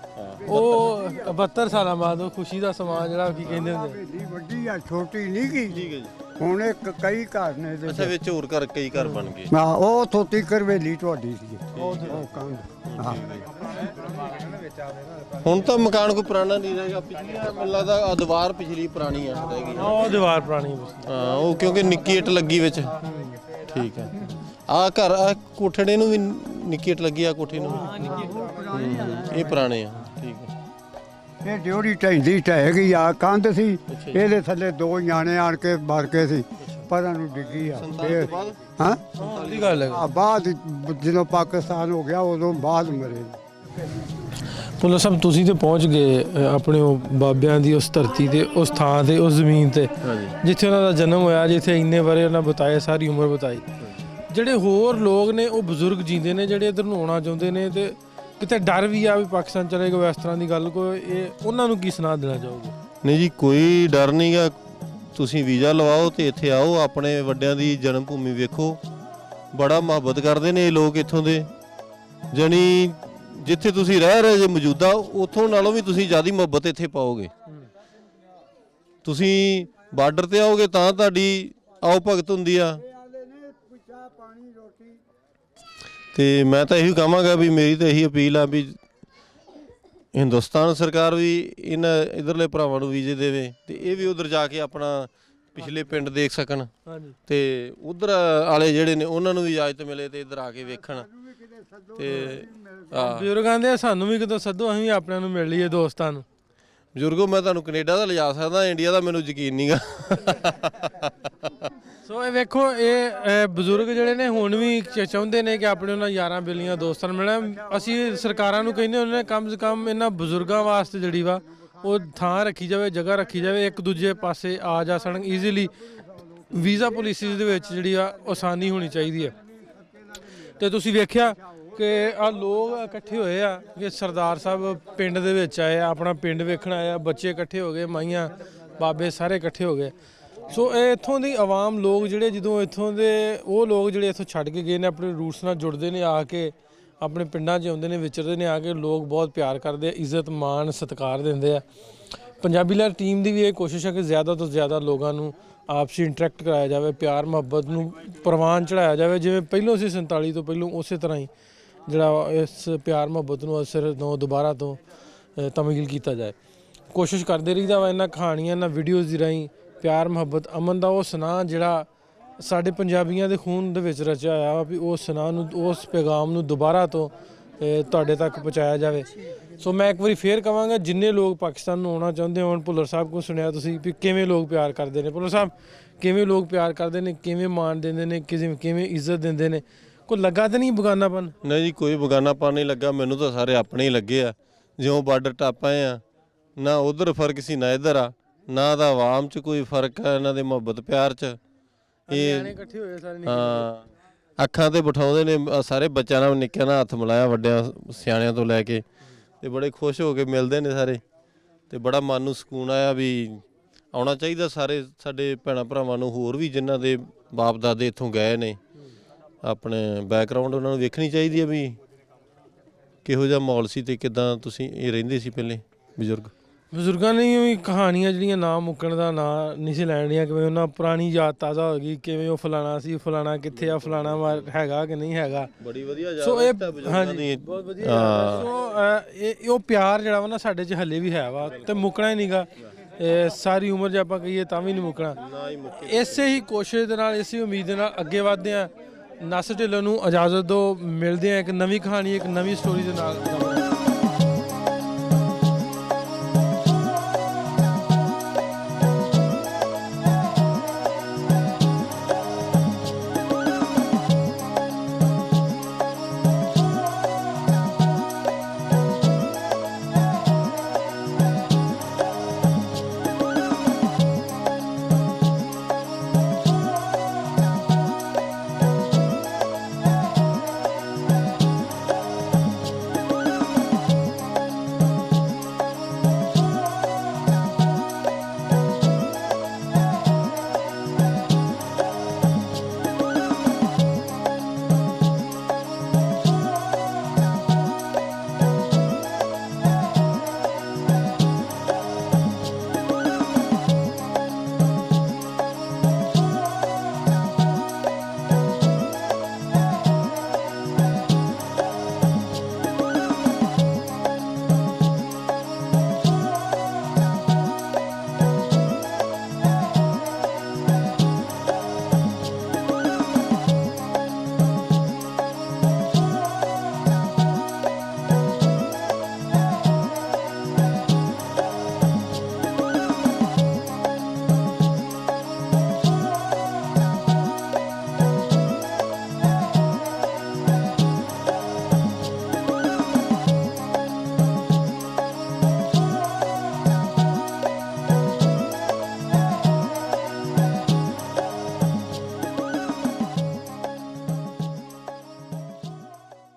ਉਹ 72 ਸਾਲਾਂ ਬਾਅਦ ਉਹ ਖੁਸ਼ੀ ਦਾ ਸਮਾਂ ਜਿਹੜਾ ਕੀ ਕਹਿੰਦੇ ਹੁੰਦੇ। ਵੇਲੀ ਵੱਡੀ ਆ, ਛੋਟੀ ਨਹੀਂ ਗਈ। ਠੀਕ ਹੈ ਜੀ। ਹੁਣ ਇੱਕ ਕਈ ਘਰ ਨੇ ਇਹਦੇ ਅੱਛਾ, ਵਿੱਚ ਹੋਰ ਕਈ ਘਰ ਬਣ ਗਏ। ਹਾਂ, ਉਹ ਥੋਤੀ ਕਰਵੇਲੀ ਤੁਹਾਡੀ ਸੀ ਉਹ ਕੰਧ। ਹਾਂ, ਹੁਣ ਤਾਂ ਮਕਾਨ ਕੋਈ ਪੁਰਾਣਾ ਨਹੀਂ ਰਹੇਗਾ। ਪਿਛਲੀਆਂ ਮੈਨੂੰ ਲੱਗਦਾ ਦੀਵਾਰ ਪਿਛਲੀ ਪੁਰਾਣੀ ਆ ਰਹਿ ਗਈ। ਉਹ ਦੀਵਾਰ ਪੁਰਾਣੀ ਹਾਂ, ਉਹ ਕਿਉਂਕਿ ਨਿੱਕੀ ਇੱਟ ਲੱਗੀ ਵਿੱਚ। ਠੀਕ ਹੈ। ਆ ਘਰ ਆ ਕੋਠੜੇ ਨੂੰ ਵੀ ਨਿੱਕੀ ਇੱਟ ਲੱਗੀ ਆ, ਕੋਠੇ ਨੂੰ ਵੀ। ਇਹ ਪੁਰਾਣੇ ਆ। ਠੀਕ ਹੈ। ਇਹ ਡਿਉੜੀ ਢਹਿੰਦੀ ਢਹਿ ਗਈ ਆ, ਕੰਧ ਸੀ ਇਹਦੇ ਥੱਲੇ ਦੋ ਜਾਣੇ ਆਣ ਕੇ ਮਰ ਕੇ ਸੀ, ਪਰਾਂ ਨੂੰ ਡਿੱਗੀ ਆ। ਫਿਰ ਹਾਂ ਦੀ ਗੱਲ ਹੈ। ਬਾਅਦ ਜਦੋਂ ਪਾਕਿਸਤਾਨ ਹੋ ਗਿਆ ਉਦੋਂ ਬਾਅਦ ਮਰੇ। ਪੁਲਿਸ ਸਾਹਿਬ, ਤੁਸੀਂ ਤੇ ਪਹੁੰਚ ਗਏ ਆਪਣੇ ਉਹ ਬਾਬਿਆਂ ਦੀ ਉਸ ਧਰਤੀ ਤੇ, ਉਸ ਥਾਂ ਤੇ, ਉਸ ਜ਼ਮੀਨ ਤੇ ਜਿੱਥੇ ਉਹਨਾਂ ਦਾ ਜਨਮ ਹੋਇਆ, ਜਿੱਥੇ ਇੰਨੇ ਬਾਰੇ ਉਹਨਾਂ ਬਤਾਏ, ਸਾਰੀ ਉਮਰ ਬਤਾਈ। ਜਿਹੜੇ ਹੋਰ ਲੋਕ ਨੇ, ਉਹ ਬਜ਼ੁਰਗ ਜੀਂਦੇ ਨੇ, ਜਿਹੜੇ ਇੱਧਰ ਨੂੰ ਆਉਣਾ ਚਾਹੁੰਦੇ ਨੇ ਤੇ ਕਿਤੇ ਡਰ ਵੀ ਆ ਵੀ ਪਾਕਿਸਤਾਨ ਚਲੇ ਗਏ, ਇਸ ਤਰ੍ਹਾਂ ਦੀ ਗੱਲ ਕੋਈ, ਇਹ ਉਹਨਾਂ ਨੂੰ ਕੀ ਸੁਣਾ ਦੇਣਾ ਚਾਹੋਗੇ? ਨਹੀਂ ਜੀ, ਕੋਈ ਡਰ ਨਹੀਂਗਾ। ਤੁਸੀਂ ਵੀਜ਼ਾ ਲਵਾਓ ਤੇ ਇੱਥੇ ਆਓ, ਆਪਣੇ ਵੱਡਿਆਂ ਦੀ ਜਨਮ ਭੂਮੀ ਵੇਖੋ। ਬੜਾ ਮੁਹੱਬਤ ਕਰਦੇ ਨੇ ਇਹ ਲੋਕ ਇੱਥੋਂ ਦੇ। ਜਾਣੀ ਜਿੱਥੇ ਤੁਸੀਂ ਰਹਿ ਰਹੇ ਜੇ ਮੌਜੂਦਾ, ਉੱਥੋਂ ਨਾਲੋਂ ਵੀ ਤੁਸੀਂ ਜ਼ਿਆਦਾ ਮੁਹੱਬਤ ਇੱਥੇ ਪਾਓਗੇ। ਤੁਸੀਂ ਬਾਰਡਰ ਤੇ ਆਓਗੇ ਤਾਂ ਤੁਹਾਡੀ ਆਓ ਭਗਤ ਹੁੰਦੀ ਆ। ਤੇ ਮੈਂ ਤਾਂ ਇਹੀ ਕਹਾਂਗਾ ਵੀ ਮੇਰੀ ਤਾਂ ਇਹੀ ਅਪੀਲ ਆ ਵੀ ਹਿੰਦੁਸਤਾਨ ਸਰਕਾਰ ਵੀ ਇਹਨਾਂ ਇਧਰਲੇ ਭਰਾਵਾਂ ਨੂੰ ਵੀਜ਼ੇ ਦੇਵੇ ਤੇ ਇਹ ਵੀ ਉਧਰ ਜਾ ਕੇ ਆਪਣਾ ਪਿਛਲੇ ਪਿੰਡ ਦੇਖ ਸਕਣ। ਤੇ ਉਧਰ ਵਾਲੇ ਜਿਹੜੇ ਨੇ ਉਹਨਾਂ ਨੂੰ ਵੀ ਇਜਾਜ਼ਤ ਮਿਲੇ ਤੇ ਇੱਧਰ ਆ ਕੇ ਵੇਖਣ। ਤੇ ਬਜ਼ੁਰਗਾਂ ਦੇ ਸਾਨੂੰ ਵੀ ਕਿਤੋਂ ਸੱਦੋ, ਅਸੀਂ ਵੀ ਆਪਣਿਆਂ ਨੂੰ ਮਿਲ ਲਈਏ, ਦੋਸਤਾਂ ਨੂੰ। ਬਜ਼ੁਰਗੋ, ਮੈਂ ਤੁਹਾਨੂੰ ਕੈਨੇਡਾ ਦਾ ਲਿਜਾ ਸਕਦਾ, ਇੰਡੀਆ ਦਾ ਮੈਨੂੰ ਯਕੀਨ ਨਹੀਂਗਾ। ਸੋ ਇਹ ਵੇਖੋ, ਇਹ ਬਜ਼ੁਰਗ ਜਿਹੜੇ ਨੇ ਹੁਣ ਵੀ ਚਾਹੁੰਦੇ ਨੇ ਕਿ ਆਪਣੇ ਉਹਨਾਂ ਯਾਰਾਂ ਬੇਲੀਆਂ ਦੋਸਤਾਂ ਨੂੰ ਮਿਲਣ। ਅਸੀਂ ਸਰਕਾਰਾਂ ਨੂੰ ਕਹਿੰਦੇ ਹੁੰਦੇ ਨੇ ਕਮ ਸੇ ਕਮ ਇਹਨਾਂ ਬਜ਼ੁਰਗਾਂ ਵਾਸਤੇ ਜਿਹੜੀ ਵਾ ਉਹ ਥਾਂ ਰੱਖੀ ਜਾਵੇ, ਜਗ੍ਹਾ ਰੱਖੀ ਜਾਵੇ, ਇੱਕ ਦੂਜੇ ਪਾਸੇ ਆ ਜਾ ਸਕਣ ਈਜ਼ੀਲੀ। ਵੀਜ਼ਾ ਪਾਲਿਸੀਜ਼ ਦੇ ਵਿੱਚ ਜਿਹੜੀ ਆ ਆਸਾਨੀ ਹੋਣੀ ਚਾਹੀਦੀ ਹੈ। ਤੇ ਤੁਸੀਂ ਵੇਖਿਆ ਕਿ ਆ ਲੋਕ ਇਕੱਠੇ ਹੋਏ ਆ ਕਿ ਸਰਦਾਰ ਸਾਹਿਬ ਪਿੰਡ ਦੇ ਵਿੱਚ ਆਏ, ਆਪਣਾ ਪਿੰਡ ਵੇਖਣ ਆਏ ਆ, ਬੱਚੇ ਇਕੱਠੇ ਹੋ ਗਏ, ਮਾਈਆਂ ਬਾਬੇ ਸਾਰੇ ਇਕੱਠੇ ਹੋ ਗਏ। ਸੋ ਇਹ ਇੱਥੋਂ ਦੀ ਆਵਾਮ ਲੋਕ ਜਿਹੜੇ, ਜਦੋਂ ਇੱਥੋਂ ਦੇ ਉਹ ਲੋਕ ਜਿਹੜੇ ਇੱਥੋਂ ਛੱਡ ਕੇ ਗਏ ਨੇ, ਆਪਣੇ ਰੂਟਸ ਨਾਲ ਜੁੜਦੇ ਨੇ, ਆ ਕੇ ਆਪਣੇ ਪਿੰਡਾਂ 'ਚ ਆਉਂਦੇ ਨੇ, ਵਿਚਰਦੇ ਨੇ, ਆ ਕੇ ਲੋਕ ਬਹੁਤ ਪਿਆਰ ਕਰਦੇ ਆ, ਇੱਜ਼ਤ ਮਾਣ ਸਤਿਕਾਰ ਦਿੰਦੇ ਆ। ਪੰਜਾਬੀ ਲਹਿਰ ਟੀਮ ਦੀ ਵੀ ਇਹ ਕੋਸ਼ਿਸ਼ ਹੈ ਕਿ ਜ਼ਿਆਦਾ ਤੋਂ ਜ਼ਿਆਦਾ ਲੋਕਾਂ ਨੂੰ ਆਪਸੀ ਇੰਟਰੈਕਟ ਕਰਾਇਆ ਜਾਵੇ, ਪਿਆਰ ਮੁਹੱਬਤ ਨੂੰ ਪ੍ਰਵਾਨ ਚੜਾਇਆ ਜਾਵੇ। ਜਿਵੇਂ ਪਹਿਲੋਂ ਸੀ 47 ਤੋਂ ਪਹਿਲੋਂ, ਉਸੇ ਤਰ੍ਹਾਂ ਹੀ ਜਿਹੜਾ ਇਸ ਪਿਆਰ ਮੁਹੱਬਤ ਨੂੰ ਅਸਰ ਦੁਬਾਰਾ ਤੋਂ ਤਮੀਲ ਕੀਤਾ ਜਾਏ। ਕੋਸ਼ਿਸ਼ ਕਰਦੇ ਰਹੀਦਾ ਵਾ ਇਹਨਾਂ ਕਹਾਣੀਆਂ, ਇਹਨਾਂ ਵੀਡੀਓਜ਼ ਦੀ ਰਾਹੀਂ ਪਿਆਰ ਮੁਹੱਬਤ ਅਮਨ ਦਾ ਉਹ ਸੁਨਾਹ ਜਿਹੜਾ ਸਾਡੇ ਪੰਜਾਬੀਆਂ ਦੇ ਖੂਨ ਦੇ ਵਿੱਚ ਰਚਿਆ ਹੋਇਆ ਵਾ, ਵੀ ਉਹ ਸੁਨਾਹ ਨੂੰ, ਉਸ ਪੈਗਾਮ ਨੂੰ ਦੁਬਾਰਾ ਤੋਂ ਤੁਹਾਡੇ ਤੱਕ ਪਹੁੰਚਾਇਆ ਜਾਵੇ। ਸੋ ਮੈਂ ਇੱਕ ਵਾਰੀ ਫੇਰ ਕਹਾਂਗਾ, ਜਿੰਨੇ ਲੋਕ ਪਾਕਿਸਤਾਨ ਨੂੰ ਆਉਣਾ ਚਾਹੁੰਦੇ ਹੋਣ, ਭੁੱਲਰ ਸਾਹਿਬ ਕੋਲ ਸੁਣਿਆ ਤੁਸੀਂ ਵੀ ਕਿਵੇਂ ਲੋਕ ਪਿਆਰ ਕਰਦੇ ਨੇ। ਭੁੱਲਰ ਸਾਹਿਬ, ਕਿਵੇਂ ਲੋਕ ਪਿਆਰ ਕਰਦੇ ਨੇ, ਕਿਵੇਂ ਮਾਣ ਦਿੰਦੇ ਨੇ, ਕਿਵੇਂ ਇੱਜ਼ਤ ਦਿੰਦੇ ਨੇ? ਕੋਈ ਲੱਗਾ ਤਾਂ ਨਹੀਂ ਬਗਾਨਾਪਨ? ਨਹੀਂ ਜੀ, ਕੋਈ ਬਗਾਨਾਪਨ ਨਹੀਂ ਲੱਗਾ ਮੈਨੂੰ ਤਾਂ, ਸਾਰੇ ਆਪਣੇ ਹੀ ਲੱਗੇ ਆ। ਜਿਉਂ ਬਾਰਡਰ ਟੱਪ ਆਏ ਆ, ਨਾ ਉਧਰ ਫਰਕ ਸੀ ਨਾ ਇੱਧਰ ਆ, ਨਾ ਤਾਂ ਆਵਾਮ 'ਚ ਕੋਈ ਫਰਕ ਹੈ, ਇਹਨਾਂ ਦੇ ਮੁਹੱਬਤ ਪਿਆਰ 'ਚ। ਇਹ ਇਕੱਠੇ ਹੋਏ ਸਾਰੇ। ਹਾਂ, ਅੱਖਾਂ ਤੇ ਬਿਠਾਉਂਦੇ ਨੇ ਸਾਰੇ ਬੱਚਿਆਂ ਨਾਲ, ਨਿੱਕਿਆਂ ਨਾਲ ਹੱਥ ਮਿਲਾਇਆ, ਵੱਡਿਆਂ ਸਿਆਣਿਆਂ ਤੋਂ ਲੈ ਕੇ, ਤੇ ਬੜੇ ਖੁਸ਼ ਹੋ ਕੇ ਮਿਲਦੇ ਨੇ ਸਾਰੇ। ਤੇ ਬੜਾ ਮਨ ਨੂੰ ਸਕੂਨ ਆਇਆ ਵੀ ਆਉਣਾ ਚਾਹੀਦਾ ਸਾਰੇ ਸਾਡੇ ਭੈਣਾਂ ਭਰਾਵਾਂ ਨੂੰ, ਹੋਰ ਵੀ ਜਿਨ੍ਹਾਂ ਦੇ ਬਾਪ ਦਾਦੇ ਇੱਥੋਂ ਗਏ ਨੇ, ਆਪਣੇ ਬੈਕਗਰਾਊਂਡ ਉਹਨਾਂ ਨੂੰ ਵੇਖਣੀ ਚਾਹੀਦੀ ਹੈ ਵੀ ਕਿਹੋ ਜਿਹਾ ਮਾਹੌਲ ਸੀ ਤੇ ਕਿੱਦਾਂ ਤੁਸੀਂ ਇਹ ਰਹਿੰਦੇ ਸੀ ਪਹਿਲੇ ਬਜ਼ੁਰਗਾਂ ਨੇ ਵੀ ਕਹਾਣੀਆਂ ਜਿਹੜੀਆਂ ਨਾ ਮੁੱਕਣ ਦਾ ਨਾਂ ਨਹੀਂ ਸੀ ਲੈਣੀਆਂ, ਕਿਵੇਂ ਉਹਨਾਂ ਪੁਰਾਣੀ ਯਾਦ ਤਾਜ਼ਾ ਹੋ ਗਈ, ਕਿਵੇਂ ਉਹ ਫਲਾਣਾ ਸੀ, ਫਲਾਣਾ ਕਿੱਥੇ ਆ, ਫਲਾਣਾ ਹੈਗਾ ਕਿ ਨਹੀਂ ਹੈਗਾ। ਬੜੀ ਵਧੀਆ ਯਾਦ। ਸੋ ਇਹ ਹਾਂਜੀ ਬਹੁਤ ਵਧੀਆ। ਸੋ ਇਹ ਉਹ ਪਿਆਰ ਜਿਹੜਾ ਵਾ ਨਾ ਸਾਡੇ 'ਚ ਹੱਲੇ ਵੀ ਹੈ ਵਾ ਤੇ ਮੁੱਕਣਾ ਹੀ ਨਹੀਂਗਾ। ਸਾਰੀ ਉਮਰ ਜੇ ਆਪਾਂ ਕਹੀਏ ਤਾਂ ਵੀ ਨਹੀਂ ਮੁੱਕਣਾ। ਇਸੇ ਹੀ ਕੋਸ਼ਿਸ਼ ਦੇ ਨਾਲ, ਇਸੇ ਉਮੀਦ ਦੇ ਨਾਲ ਅੱਗੇ ਵਧਦੇ ਹਾਂ। ਨਾਸਰ ਢਿੱਲੋਂ ਨੂੰ ਇਜਾਜ਼ਤ ਦਿਓ, ਮਿਲਦੇ ਹਾਂ ਇੱਕ ਨਵੀਂ ਕਹਾਣੀ, ਇੱਕ ਨਵੀਂ ਸਟੋਰੀ ਦੇ ਨਾਲ।